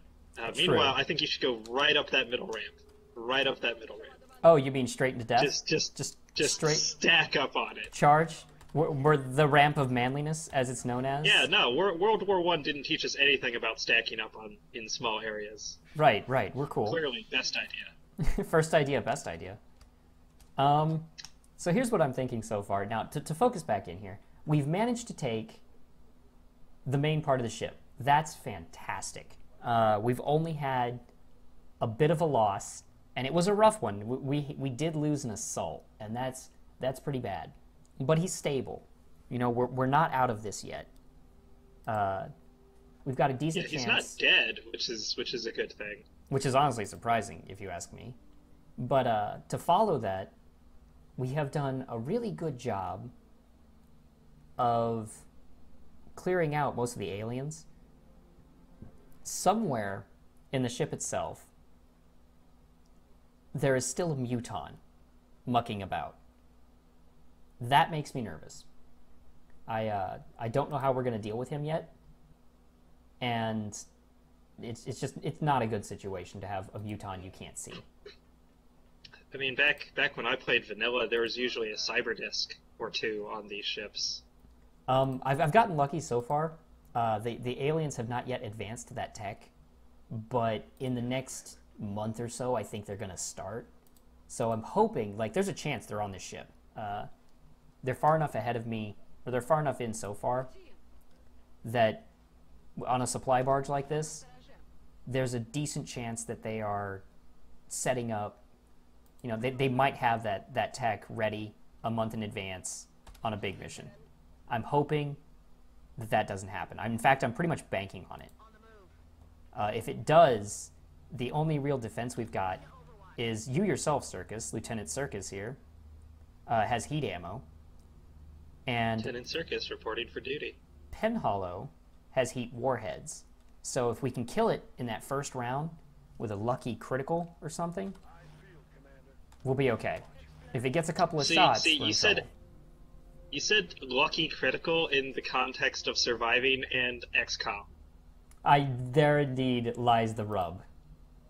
meanwhile, I think you should go right up that middle ramp. Right up that middle ramp. Oh, you mean straight into death? Just straight stack up on it. Charge? We're the ramp of manliness, as it's known as? Yeah, no, World War I didn't teach us anything about stacking up in small areas. Right, we're cool. Clearly, best idea. First idea, best idea. So here's what I'm thinking so far. Now, to focus back in here, we've managed to take the main part of the ship. That's fantastic. We've only had a bit of a loss, and it was a rough one. We did lose an assault, and that's pretty bad. But he's stable. You know, we're not out of this yet. We've got a decent chance. He's not dead, which is a good thing. Which is honestly surprising, if you ask me. But to follow that, we have done a really good job of clearing out most of the aliens. Somewhere in the ship itself, there is still a muton mucking about. That makes me nervous. I don't know how we're going to deal with him yet, and it's not a good situation to have a muton you can't see. I mean, back when I played vanilla, there was usually a cyber disk or two on these ships. I've gotten lucky so far. The aliens have not yet advanced to that tech, but in the next month or so, I think they're going to start. So I'm hoping, like, there's a chance they're on this ship. They're far enough ahead of me, or they're far enough in so far, that on a supply barge like this, there's a decent chance that they are setting up, you know, they might have that tech ready a month in advance on a big mission. I'm hoping that doesn't happen. In fact, I'm pretty much banking on it. If it does, the only real defense we've got is you yourself, Circus, Lieutenant Circus here, has heat ammo. And Lieutenant Circus reporting for duty. Penhollow has heat warheads. So if we can kill it in that first round with a lucky critical or something, we'll be okay. If it gets a couple of shots, you said lucky critical in the context of surviving and XCOM. There indeed lies the rub,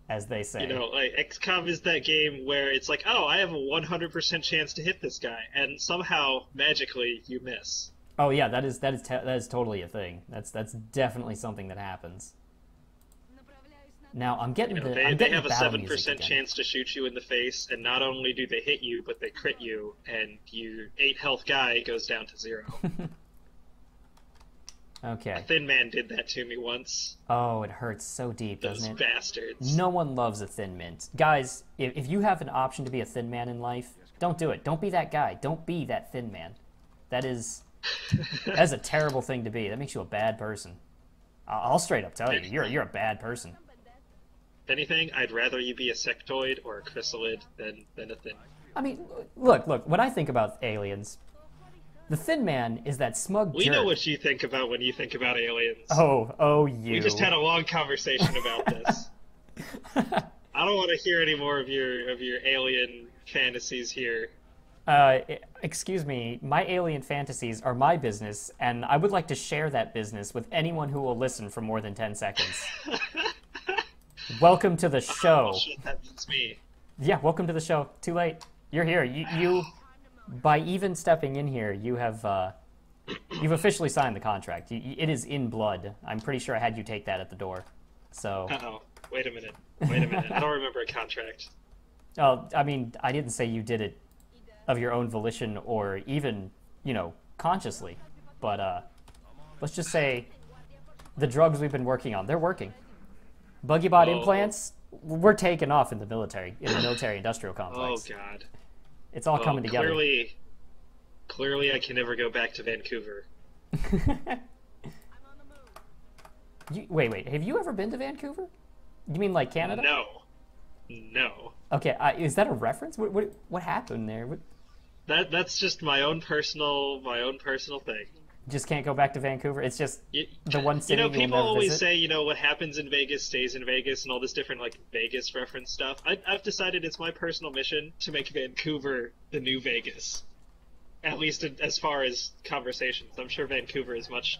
as they say. You know, like, XCOM is that game where it's like, oh, I have a 100% chance to hit this guy, and somehow, magically, you miss. Oh yeah, that is totally a thing. That's definitely something that happens. Now I'm getting they have a 7% chance to shoot you in the face, and not only do they hit you, but they crit you, and your 8 health guy goes down to 0. Okay. A Thin Man did that to me once. Oh, it hurts so deep, doesn't it? Those bastards. No one loves a Thin Mint. Guys, if you have an option to be a Thin Man in life, don't do it. Don't be that guy. Don't be that Thin Man. That's a terrible thing to be. That makes you a bad person. I'll straight up tell you, you're a bad person. If anything, I'd rather you be a sectoid or a chrysalid than a Thin Man. I mean, look, when I think about aliens, the Thin Man is that smug jerk. We know what you think about when you think about aliens. Oh, you. We just had a long conversation about this. I don't want to hear any more of your alien fantasies here. Excuse me, my alien fantasies are my business, and I would like to share that business with anyone who will listen for more than 10 seconds. Welcome to the show. Oh, shit, that's me. Yeah, welcome to the show. Too late. You're here. You by even stepping in here, you have you've officially signed the contract. It is in blood. I'm pretty sure I had you take that at the door. So. Uh-oh. Wait a minute. I don't remember a contract. Oh, I mean, I didn't say you did it of your own volition or even, consciously. But let's just say the drugs we've been working on, they're working. BuggyBot implants, we're taking off in the military-industrial complex. Oh, God. It's all coming together. Clearly I can never go back to Vancouver. Wait. Have you ever been to Vancouver? You mean like Canada? No. Okay, is that a reference? What happened there? That's just my own personal thing. Just can't go back to Vancouver? It's just the one city you'll people never always visit? say, what happens in Vegas stays in Vegas and all this different, like, Vegas reference stuff. I've decided it's my personal mission to make Vancouver the new Vegas. At least as far as conversations. I'm sure Vancouver is much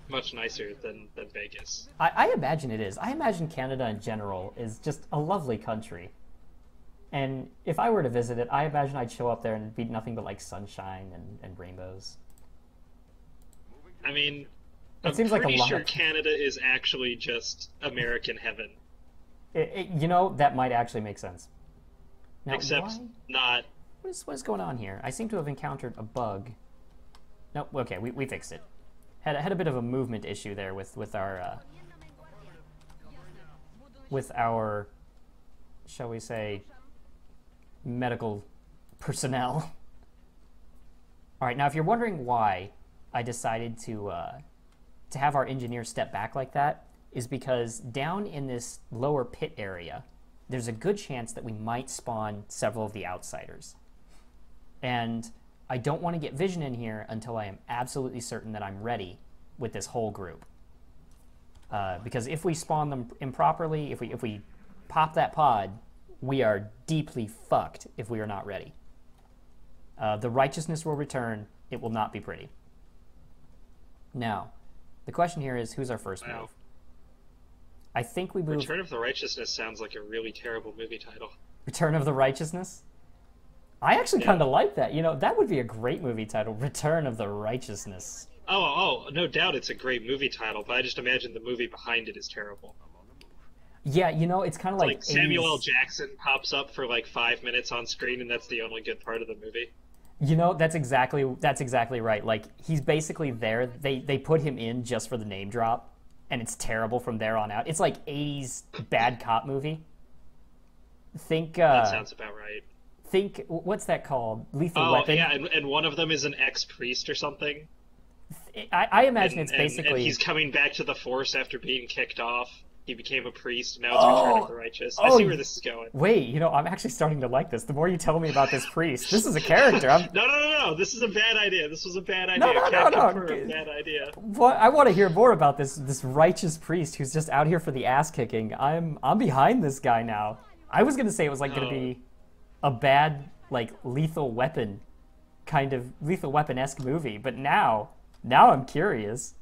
nicer than Vegas. I imagine it is. I imagine Canada in general is just a lovely country. And if I were to visit it, I imagine I'd show up there and it'd be nothing but, like, sunshine and rainbows. I mean, It seems like a pretty lot sure of... Canada is actually just American heaven. That might actually make sense. Now, Except not... What is going on here? I seem to have encountered a bug. Nope, okay, we fixed it. Had a bit of a movement issue there with our, shall we say, medical personnel. All right, now if you're wondering why I decided to have our engineer step back like that, is because down in this lower pit area, there's a good chance that we might spawn several of the outsiders. And I don't want to get vision in here until I am absolutely certain that I'm ready with this whole group. Because if we spawn them improperly, if we pop that pod, we are deeply fucked if we are not ready. The righteousness will return. It will not be pretty. Now, the question here is, who's our first move? I think we move... Return of the Righteousness sounds like a really terrible movie title. Return of the Righteousness? I actually kind of like that. That would be a great movie title. Return of the Righteousness. Oh, no doubt it's a great movie title, but I just imagine the movie behind it is terrible. Yeah, it's kind of like Samuel L. Jackson pops up for like 5 minutes on screen, and that's the only good part of the movie. That's exactly right. Like, he's basically there. They put him in just for the name drop, and it's terrible from there on out. It's like 80s bad cop movie. That sounds about right. What's that called? Lethal Weapon? Oh, yeah, and one of them is an ex-priest or something. I imagine it's basically... And he's coming back to the Force after being kicked off. He became a priest, now it's Return of the Righteous. I see where this is going. Wait, I'm actually starting to like this. The more you tell me about this priest, this is a character. No, this is a bad idea. This was a bad idea. No. Bad idea. I want to hear more about this righteous priest who's just out here for the ass kicking. I'm behind this guy now. I was going to say it was like going to be a bad, like, Lethal Weapon kind of Lethal Weapon-esque movie, but now I'm curious.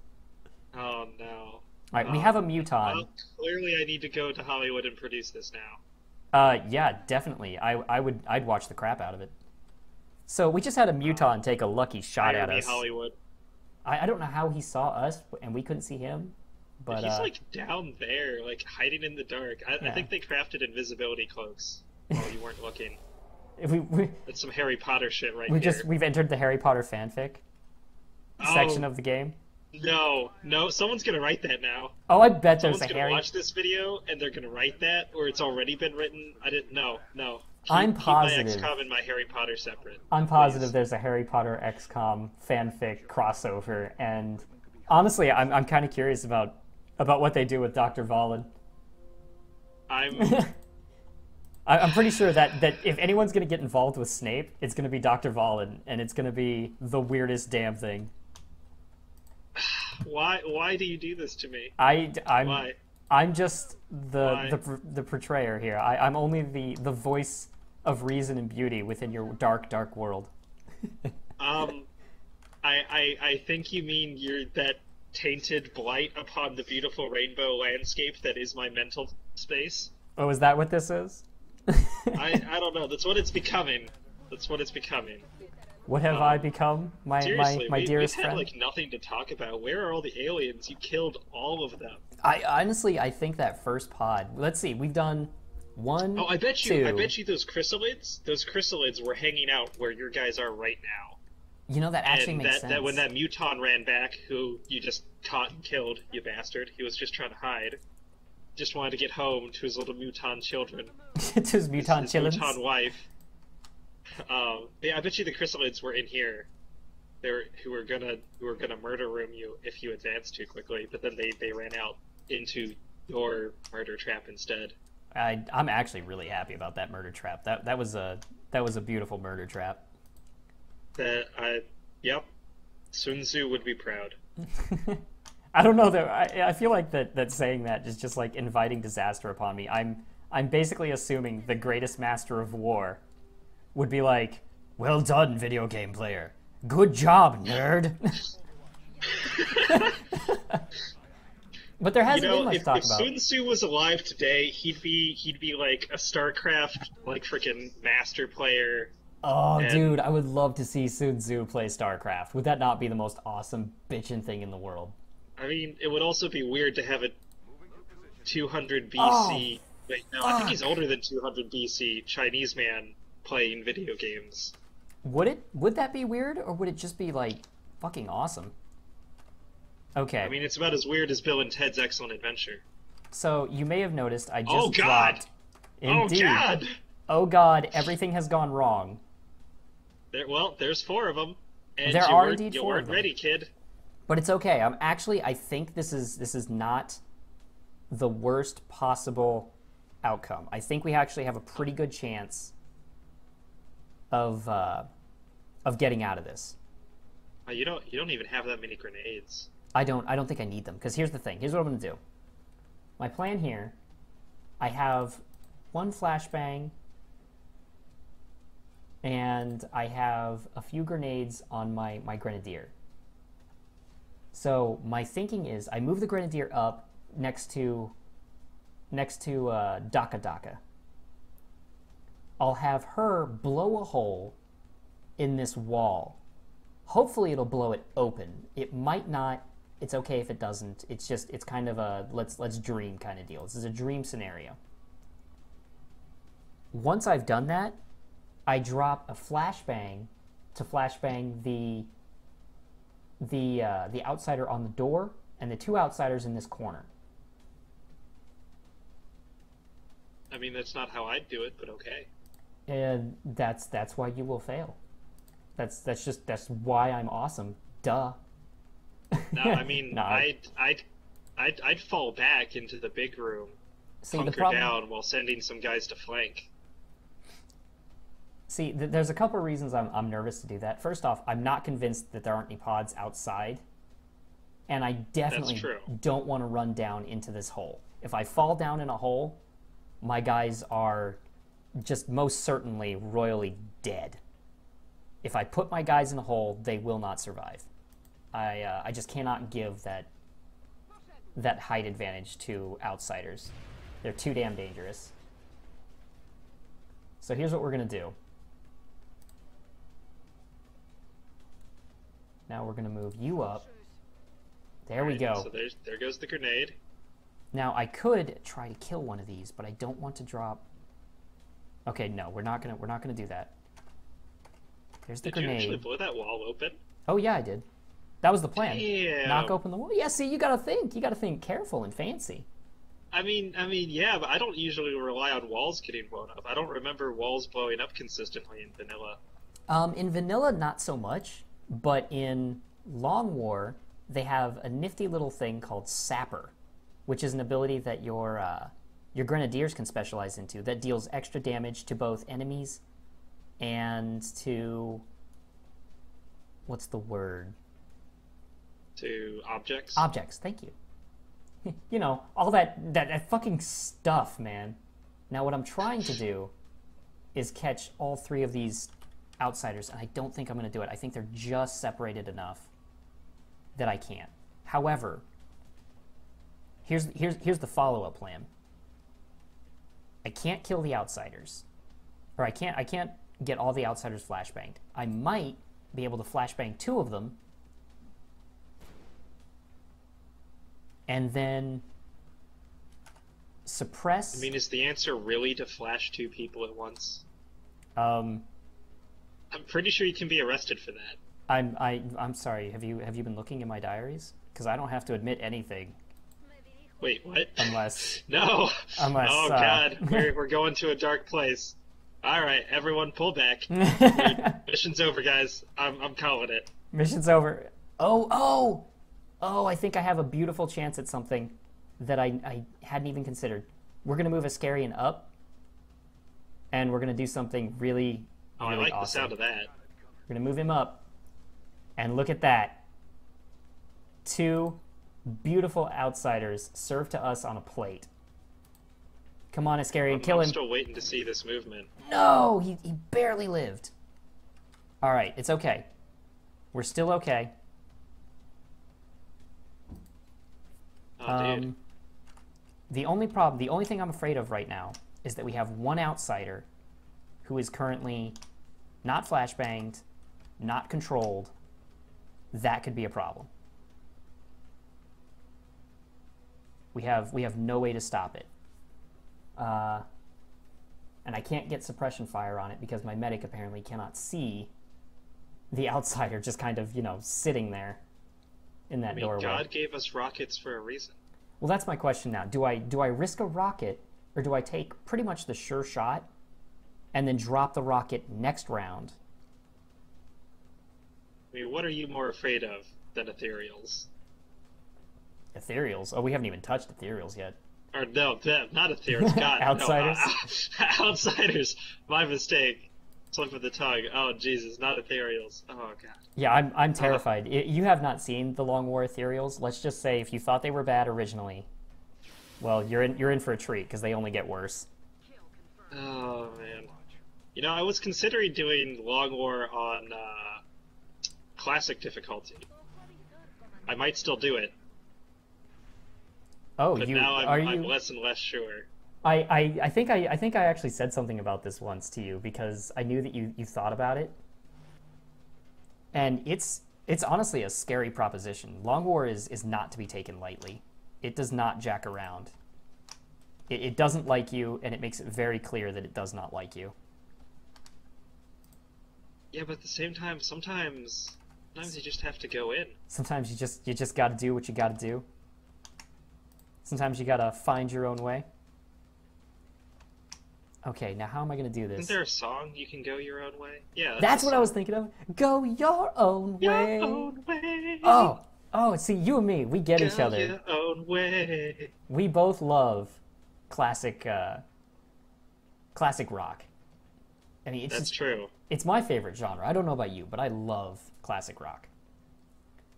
Oh, no. All right, we have a Muton. Well, clearly I need to go to Hollywood and produce this now. Yeah, definitely. I'd watch the crap out of it. So we just had a Muton take a lucky shot at us. Hollywood. I don't know how he saw us and we couldn't see him, but he's like down there, like hiding in the dark. I think they crafted invisibility cloaks while you weren't looking. That's some Harry Potter shit right here. We've entered the Harry Potter fanfic section of the game. No, someone's gonna write that now. Oh, I bet Someone's there's a gonna watch this video and they're gonna write that, or it's already been written. I didn't know. No. I'm positive. Keep my XCOM and my Harry Potter separate. I'm positive there's a Harry Potter XCOM fanfic crossover, and honestly, I'm kind of curious about what they do with Dr. Valen. I'm pretty sure that if anyone's gonna get involved with Snape, it's gonna be Dr. Valen, and it's gonna be the weirdest damn thing. Why do you do this to me? I'm just the portrayer here. I'm only the voice of reason and beauty within your dark world. I think you mean you're that tainted blight upon the beautiful rainbow landscape that is my mental space. Oh, is that what this is? I don't know. That's what it's becoming. What have I become, my dearest friend? We've had like nothing to talk about. Where are all the aliens? You killed all of them. I honestly think that first pod. Let's see. We've done One, Oh, I bet two. you those chrysalids were hanging out where your guys are right now. You know, that actually And makes sense. that when that muton ran back, who you just caught and killed, you bastard, he was just trying to hide. Just wanted to get home to his little muton children. To his muton children. Muton wife. Yeah, I bet you the chrysalids were in here. Who were gonna murder room you if you advanced too quickly, but then they ran out into your murder trap instead. I'm actually really happy about that murder trap. That was a beautiful murder trap. Yep. Sun Tzu would be proud. I don't know that I feel like that saying that is just like inviting disaster upon me. I'm basically assuming the greatest master of war would be like, "Well done, video game player. Good job, nerd." But there hasn't been much talk if about. Sun Tzu was alive today, he'd be like a StarCraft like freaking master player. Oh, dude, I would love to see Sun Tzu play StarCraft. Would that not be the most awesome bitchin' thing in the world? I mean, it would also be weird to have a 200 BC. Wait, no, I think he's older than 200 BC Chinese man playing video games. Would that be weird, or would it just be like fucking awesome? Okay. I mean, it's about as weird as Bill and Ted's Excellent Adventure. So you may have noticed I just Oh God! dropped. Indeed. Oh God! Oh God! Everything has gone wrong. There's 4 of them, and There are indeed 4 you of weren't them. ready, kid. But it's okay. I think this is not the worst possible outcome. I think we actually have a pretty good chance of getting out of this. You don't even have that many grenades. I don't think I need them, because here's the thing. Here's what I'm going to do. My plan here, I have 1 flashbang, and I have a few grenades on my grenadier. So my thinking is I move the grenadier up next to Daka Daka. I'll have her blow a hole in this wall. Hopefully it'll blow it open. It might not. It's okay if it doesn't. It's kind of a let's dream kind of deal. This is a dream scenario. Once I've done that, I drop a flashbang to flashbang the outsider on the door and the 2 outsiders in this corner. I mean, that's not how I'd do it, but okay. And that's why you will fail. That's why I'm awesome. Duh. No, I mean, No. I'd fall back into the big room, hunker down while sending some guys to flank. See, there's a couple of reasons I'm nervous to do that. First off, I'm not convinced that there aren't any pods outside, and I definitely don't want to run down into this hole. If I fall down in a hole, my guys are just most certainly royally dead. If I put my guys in a hole, they will not survive. I just cannot give that height advantage to outsiders. They're too damn dangerous. So here's what we're going to do. Now we're going to move you up. There we go. So there goes the grenade. Now I could try to kill one of these, but I don't want to drop. Okay, no, we're not gonna do that. There's the grenade. Did you actually blow that wall open? Oh yeah, I did. That was the plan. Damn. Knock open the wall. Yeah, see, you gotta think careful and fancy. I mean, yeah, but I don't usually rely on walls getting blown up. I don't remember walls blowing up consistently in vanilla. In vanilla, not so much, but in Long War, they have a nifty little thing called Sapper, which is an ability that your grenadiers can specialize into that deals extra damage to both enemies and to what's the word? To objects. Objects. Thank you. You know, all that fucking stuff, man. Now, what I'm trying to do is catch all 3 of these outsiders, and I don't think I'm going to do it. I think they're just separated enough that I can't. However, here's the follow-up plan. I can't kill the outsiders, or I can't get all the outsiders flashbanged. I might be able to flashbang 2 of them, and then suppress. I mean, is the answer really to flash 2 people at once? Um, I'm pretty sure you can be arrested for that. I'm sorry. Have you been looking in my diaries? Because I don't have to admit anything. Wait, what? Unless No. Unless Oh God, we're going to a dark place. All right, everyone, pull back. Mission's over, guys. I'm calling it. Mission's over. Oh! I think I have a beautiful chance at something that I hadn't even considered. We're gonna move Ascarian up, and we're gonna do something really, really I like awesome. the sound of that. We're gonna move him up, and look at that. 2 beautiful outsiders served to us on a plate. Come on, Ascarian, kill him. I'm still waiting to see this movement. No, he barely lived. All right, it's okay. We're still okay. Oh, dude. The only thing I'm afraid of right now is that we have one outsider who is currently not flashbanged, not controlled. That could be a problem. We have no way to stop it. And I can't get suppression fire on it because my medic apparently cannot see the outsider just kind of, sitting there in that doorway. God gave us rockets for a reason. Well, that's my question now. Do I risk a rocket, or do I take pretty much the sure shot and then drop the rocket next round? I mean, what are you more afraid of than ethereals? Ethereals? Oh, we haven't even touched ethereals yet. Or no, not ethereals. God, Outsiders? No, outsiders. My mistake. Slip of the tongue. Oh Jesus, not ethereals. Oh God. Yeah, I'm terrified. You have not seen the Long War ethereals. Let's just say if you thought they were bad originally, well, you're in for a treat because they only get worse. Oh man. I was considering doing Long War on classic difficulty. I might still do it. Oh, but now I'm less and less sure. I think I actually said something about this once to you because I knew that you thought about it. And it's honestly a scary proposition. Long War is not to be taken lightly. It does not jack around. It doesn't like you, and it makes it very clear that it does not like you. Yeah, but at the same time, sometimes you just have to go in. Sometimes you just got to do what you got to do. Sometimes you got to find your own way. Okay, now how am I going to do this? Isn't there a song, You Can Go Your Own Way? Yeah, that's what I was thinking of. Go your own way. Your own way. Oh, see, you and me, we get each other. Go your own way. We both love classic rock. I mean, that's true. It's my favorite genre. I don't know about you, but I love classic rock.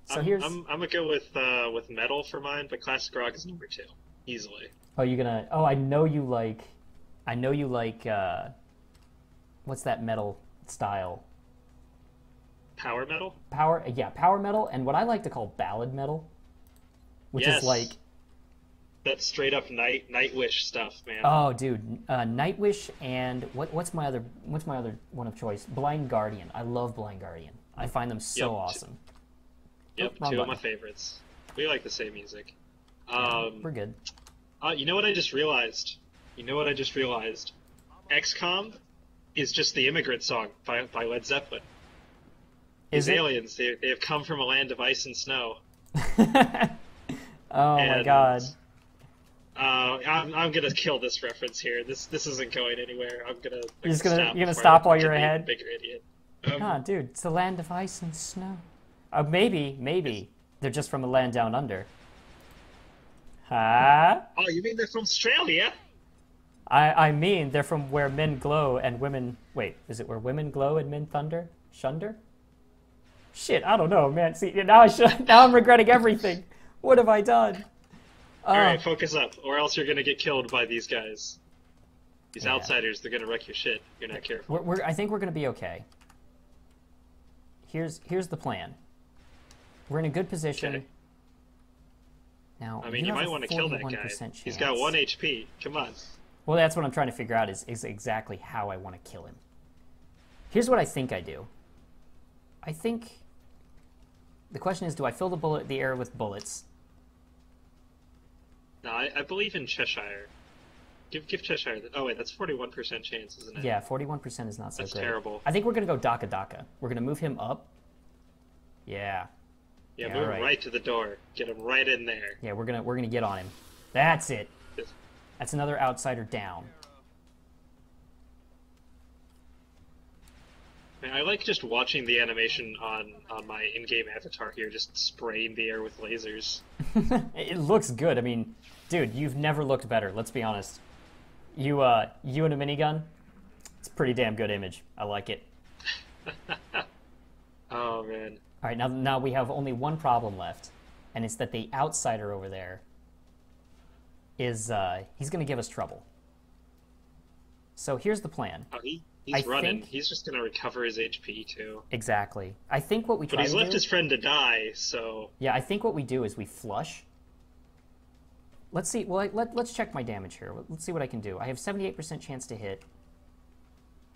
So I'm gonna go with metal for mine, but classic rock is number 2, easily. Oh, you're gonna. Oh, I know you like. What's that metal style? Power metal. Power metal, and what I like to call ballad metal, which is like that straight up Nightwish stuff, man. Oh, dude, Nightwish, and what's my other one of choice? Blind Guardian. I love Blind Guardian. I find them so awesome. Yep, 2 of my favorites. We like the same music. We're good. You know what I just realized? XCOM is just the Immigrant Song by Led Zeppelin. These aliens, they have come from a land of ice and snow. My God. I'm gonna kill this reference here. This isn't going anywhere. You're gonna stop while you're ahead? Bigger idiot. Dude, it's a land of ice and snow. Maybe they're just from a land down under. Huh? Oh, you mean they're from Australia? I mean they're from where men glow and women... Wait, is it where women glow and men thunder? Shunder? Shit, I don't know, man. See, now I'm regretting everything. What have I done? Alright, focus up, or else you're gonna get killed by these guys. These outsiders, they're gonna wreck your shit if you're not careful. I think we're gonna be okay. Here's the plan. We're in a good position. Okay. Now, I mean, you might want to kill that guy. Chance. He's got 1 HP. Come on. Well, that's what I'm trying to figure out is exactly how I want to kill him. Here's what I think I do. I think the question is, do I fill the air with bullets? No, I believe in Cheshire. Give Cheshire. Oh wait, that's 41% chance, isn't it? Yeah, 41% is not so That's great. terrible. I think we're gonna go Daka Daka. We're gonna move him up. Yeah. Yeah, Yeah, move alright. right to the door. Get him right in there. Yeah, we're gonna get on him. That's it. Just- That's another outsider down. Man, I like just watching the animation on my in-game avatar here, just spraying the air with lasers. It looks good. I mean, dude, you've never looked better. Let's be honest. You and a minigun. It's a pretty damn good image. I like it. Oh man. All right, now we have only one problem left, and it's that the outsider over there is he's going to give us trouble. So here's the plan. Oh, he's I running. think- He's just gonna recover his HP too. Exactly. I think what we But try he's to left do. his friend to die, so Yeah, I think what we do is we flush. Let's see. Well, let's check my damage here. Let's see what I can do. I have 78% chance to hit,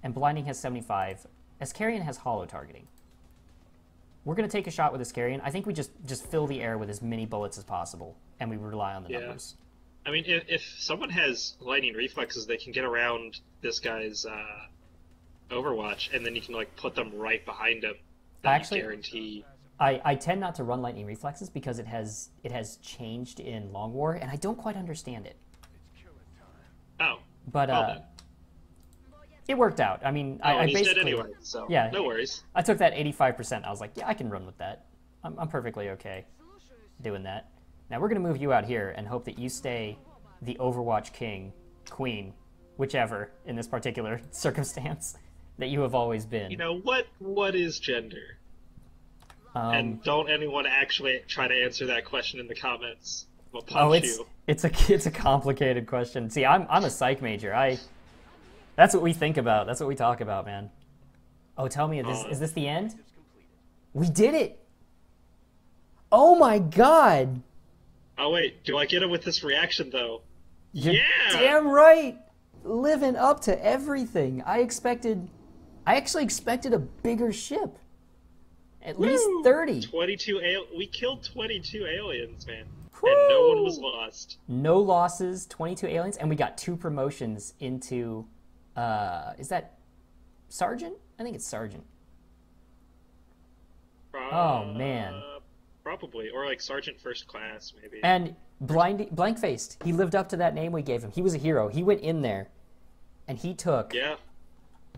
and blinding has 75. Ascarian has hollow targeting. We're gonna take a shot with Ascarian. I think we just fill the air with as many bullets as possible, and we rely on the Yeah. numbers. I mean, if someone has lightning reflexes, they can get around this guy's Overwatch, and then you can like put them right behind him. That Actually- guarantee. I tend not to run lightning reflexes because it has changed in Long War, and I don't quite understand it. Oh, But well then. it worked out. I mean, Oh, I and he's dead basically anyway, so yeah. no worries. I took that 85%. I was like, yeah, I can run with that. I'm perfectly okay doing that. Now we're going to move you out here and hope that you stay the Overwatch king, queen, whichever in this particular circumstance that you have always been. You know what is gender? Um, And don't anyone actually try to answer that question in the comments. We'll punch oh, you. it's a complicated question. See, I'm a psych major. That's what we think about. That's what we talk about, man. Oh, tell me, is this the end? We did it! Oh my god! Oh wait, do I get him with this reaction though? You're Yeah! damn right! Living up to everything. I actually expected a bigger ship. At least Woo! 30. 22 we killed 22 aliens, man. Woo! And no one was lost. No losses, 22 aliens, and we got 2 promotions into, is that Sergeant? I think it's Sergeant. Oh, man. Probably, or like Sergeant First Class, maybe. And blank-faced. He lived up to that name we gave him. He was a hero. He went in there, and he took Yeah.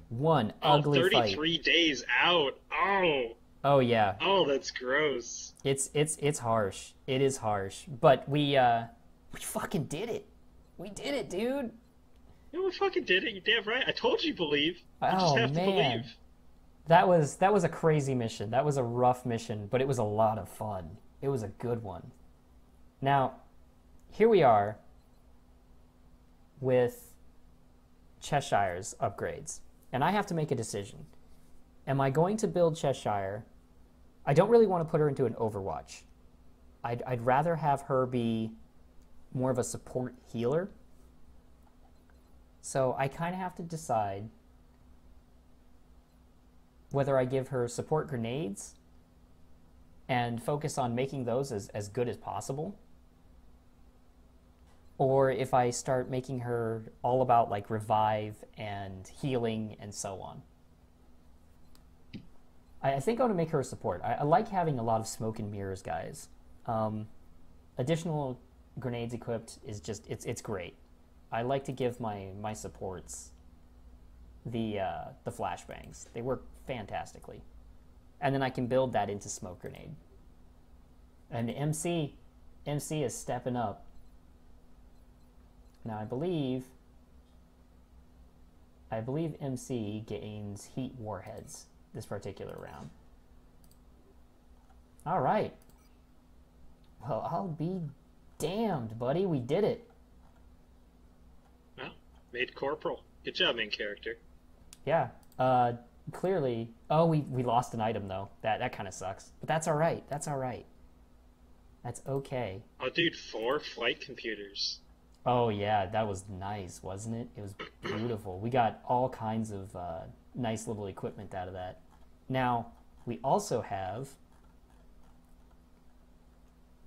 one Oh, ugly fight. 33 days out. Oh, Oh, yeah. oh, that's gross. It's harsh. It is harsh. But we fucking did it. We did it, dude. Yeah, we fucking did it. You damn right. I told you believe. You just Oh, have to man. believe. That was a crazy mission. That was a rough mission, but it was a lot of fun. It was a good one. Now, here we are with Cheshire's upgrades. And I have to make a decision. Am I going to build Cheshire? I don't really want to put her into an Overwatch. I'd rather have her be more of a support healer. So I kind of have to decide whether I give her support grenades and focus on making those as good as possible, or if I start making her all about like revive and healing and so on. I think I want to make her a support. I like having a lot of smoke and mirrors, guys. Additional grenades equipped is just, it's great. I like to give my supports the flashbangs. They work fantastically. And then I can build that into smoke grenade. And the MC is stepping up. Now I believe MC gains heat warheads this particular round. All right. Well, I'll be damned, buddy. We did it. Well, made corporal. Good job, main character. Yeah. Clearly. Oh, we lost an item though. That kind of sucks. But that's all right. That's all right. That's okay. Oh, dude, 4 flight computers. Oh yeah, that was nice, wasn't it? It was beautiful. We got all kinds of nice little equipment out of that. Now, we also have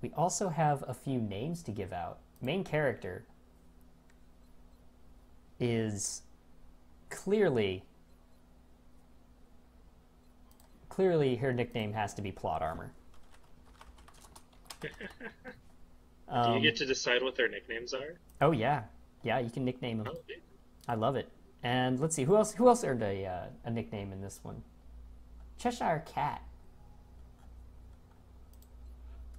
a few names to give out. Main character. is clearly her nickname has to be Plot Armor. Do you get to decide what their nicknames are? Oh yeah, yeah, you can nickname them. Oh, yeah. I love it. And let's see, who else earned a nickname in this one? Cheshire Cat.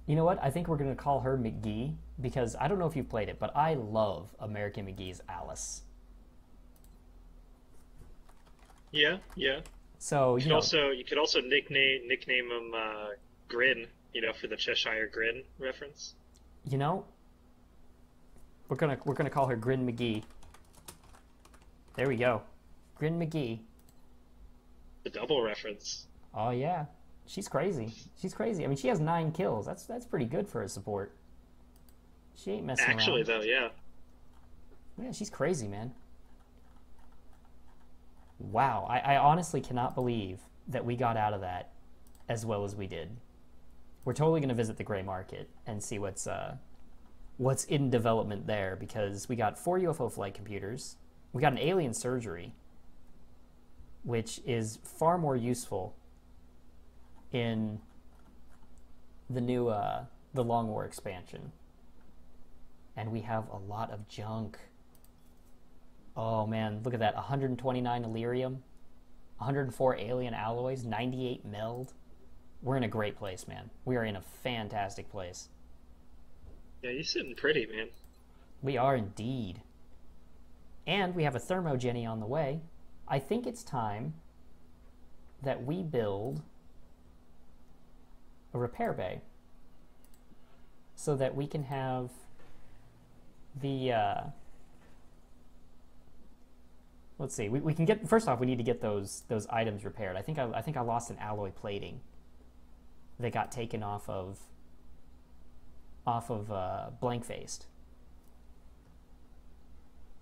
You know what? I think we're going to call her McGee, because I don't know if you've played it, but I love American McGee's Alice. Yeah, yeah. So you could also nickname him Grin, for the Cheshire Grin reference. We're gonna call her Grin McGee. There we go, Grin McGee. The double reference. Oh yeah. She's crazy. She's crazy. I mean, she has 9 kills. That's pretty good for a support. She ain't messing around. Actually, though, yeah. Yeah, she's crazy, man. Wow, I honestly cannot believe that we got out of that as well as we did. We're totally going to visit the gray market and see what's in development there, because we got 4 UFO flight computers. We got an alien surgery, which is far more useful in the new the Long War expansion. And we have a lot of junk. Oh man, look at that. 129 Illyrium, 104 alien alloys, 98 meld. We're in a great place, man. We are in a fantastic place. Yeah, you're sitting pretty, man. We are indeed. And we have a thermogeny on the way. I think it's time that we build a repair bay so that we can have the let's see, we can get, first off we need to get those items repaired. I think I lost an alloy plating that got taken off of blank faced.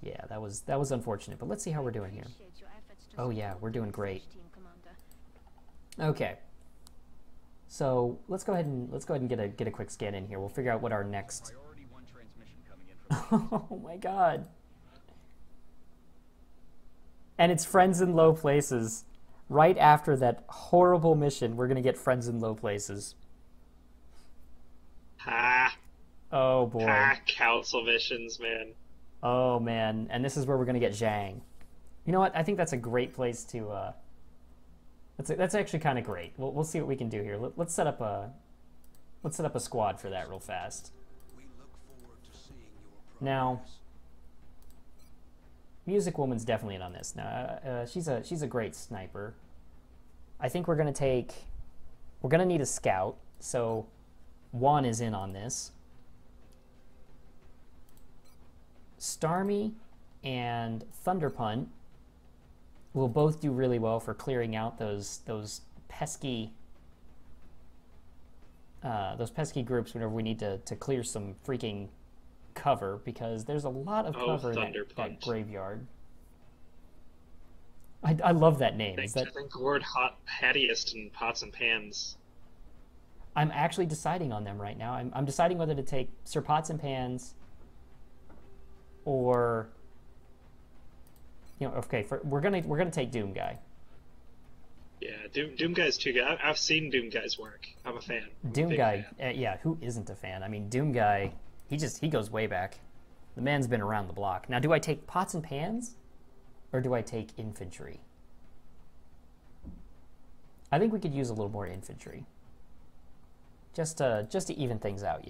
Yeah, that was unfortunate, but let's see how we're doing here. Oh yeah, we're doing great. Okay. So let's go ahead and get a quick scan in here. We'll figure out what our next. Oh my god. And it's friends in low places. Right after that horrible mission, we're gonna get friends in low places. Ha. Oh boy. Ha, council missions, man. Oh man, and this is where we're gonna get Zhang. You know what? I think that's a great place to. That's actually kind of great. We'll see what we can do here. Let's set up a squad for that real fast. Now, Music Woman's definitely in on this. Now, she's a great sniper. I think we're gonna need a scout. So, Juan is in on this. Starmie and Thunderpunt will both do really well for clearing out those pesky groups whenever we need to clear some freaking cover, because there's a lot of cover in that graveyard. I love that name. I think Lord Hattiest and Pots and Pans. I'm actually deciding on them right now. I'm deciding whether to take Sir Pots and Pans or, okay, we're gonna take Doom Guy. Yeah, Doom Guy's too good. I've seen Doom Guy's work. I'm a fan. Doom Guy, yeah, who isn't a fan? I mean, Doom Guy, he goes way back. The man's been around the block. Now, do I take Pots and Pans, or do I take infantry? I think we could use a little more infantry, just to even things out,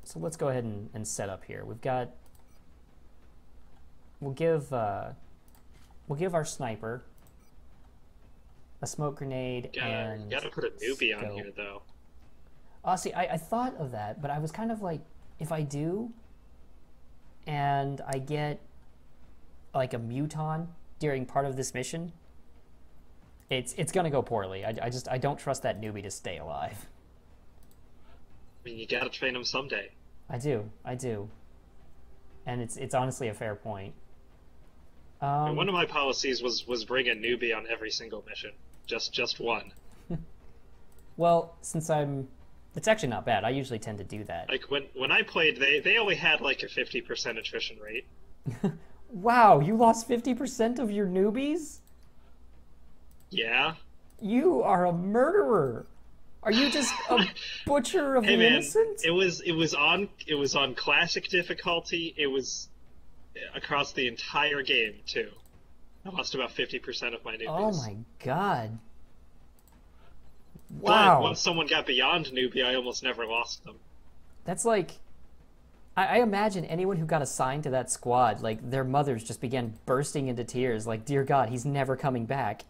So let's go ahead and set up here. We'll give our sniper a smoke grenade and gotta put a newbie on here though. See, I thought of that, but I was kind of like, if I do, and I get like a muton during part of this mission, it's gonna go poorly. I don't trust that newbie to stay alive. I mean, you gotta train him someday. I do, and it's honestly a fair point. And one of my policies was bring a newbie on every single mission, just one. Well, since It's actually not bad. I usually tend to do that. Like when I played, they only had like a 50% attrition rate. Wow, you lost 50% of your newbies? Yeah. You are a murderer. Are you just a butcher of Hey the man, innocent? it was on classic difficulty. It was across the entire game too. I lost about 50% of my newbies. Oh my god. But Wow. once someone got beyond newbie, I almost never lost them. That's like... I imagine anyone who got assigned to that squad, like, their mothers just began bursting into tears, like, dear God, he's never coming back.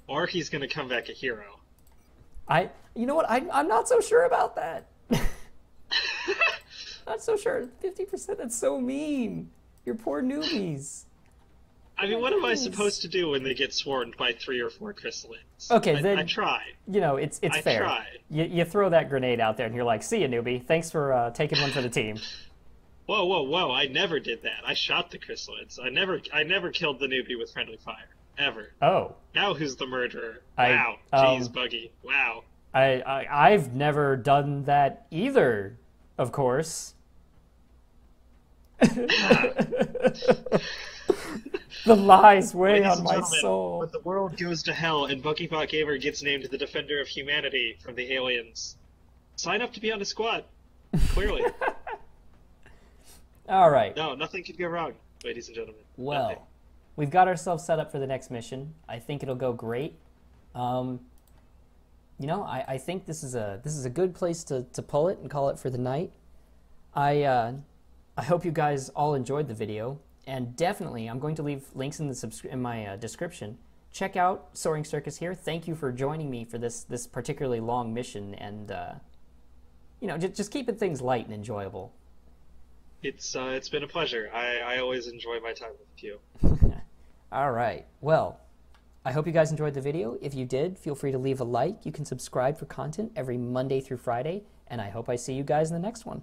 Or he's gonna come back a hero. You know what, I'm not so sure about that. Not so sure. 50%, that's so mean. Your poor newbies. I mean, what am I supposed to do when they get swarmed by 3 or 4 chrysalids? Okay, then... I try. You know, it's fair. Try. You throw that grenade out there and you're like, see ya, newbie. Thanks for taking one for the team. Whoa, whoa, whoa! I never did that. I shot the chrysalids. I never killed the newbie with friendly fire. Ever. Oh. Now who's the murderer? Wow. Jeez, Buggy. Wow. I've never done that either, of course. The lies weigh on my soul. When the world goes to hell and BuggyBot Gamer gets named the Defender of Humanity from the aliens, sign up to be on a squad. Clearly. All right. No, nothing could go wrong, ladies and gentlemen. Well, Nothing. we've got ourselves set up for the next mission. I think it'll go great. You know, I think this is a good place to pull it and call it for the night. I hope you guys all enjoyed the video. And definitely, I'm going to leave links in my description. Check out Soaring Circus here. Thank you for joining me for this particularly long mission, and you know, just keeping things light and enjoyable. It's been a pleasure. I always enjoy my time with you. All right. Well, I hope you guys enjoyed the video. If you did, feel free to leave a like. You can subscribe for content every Monday through Friday, and I hope I see you guys in the next one.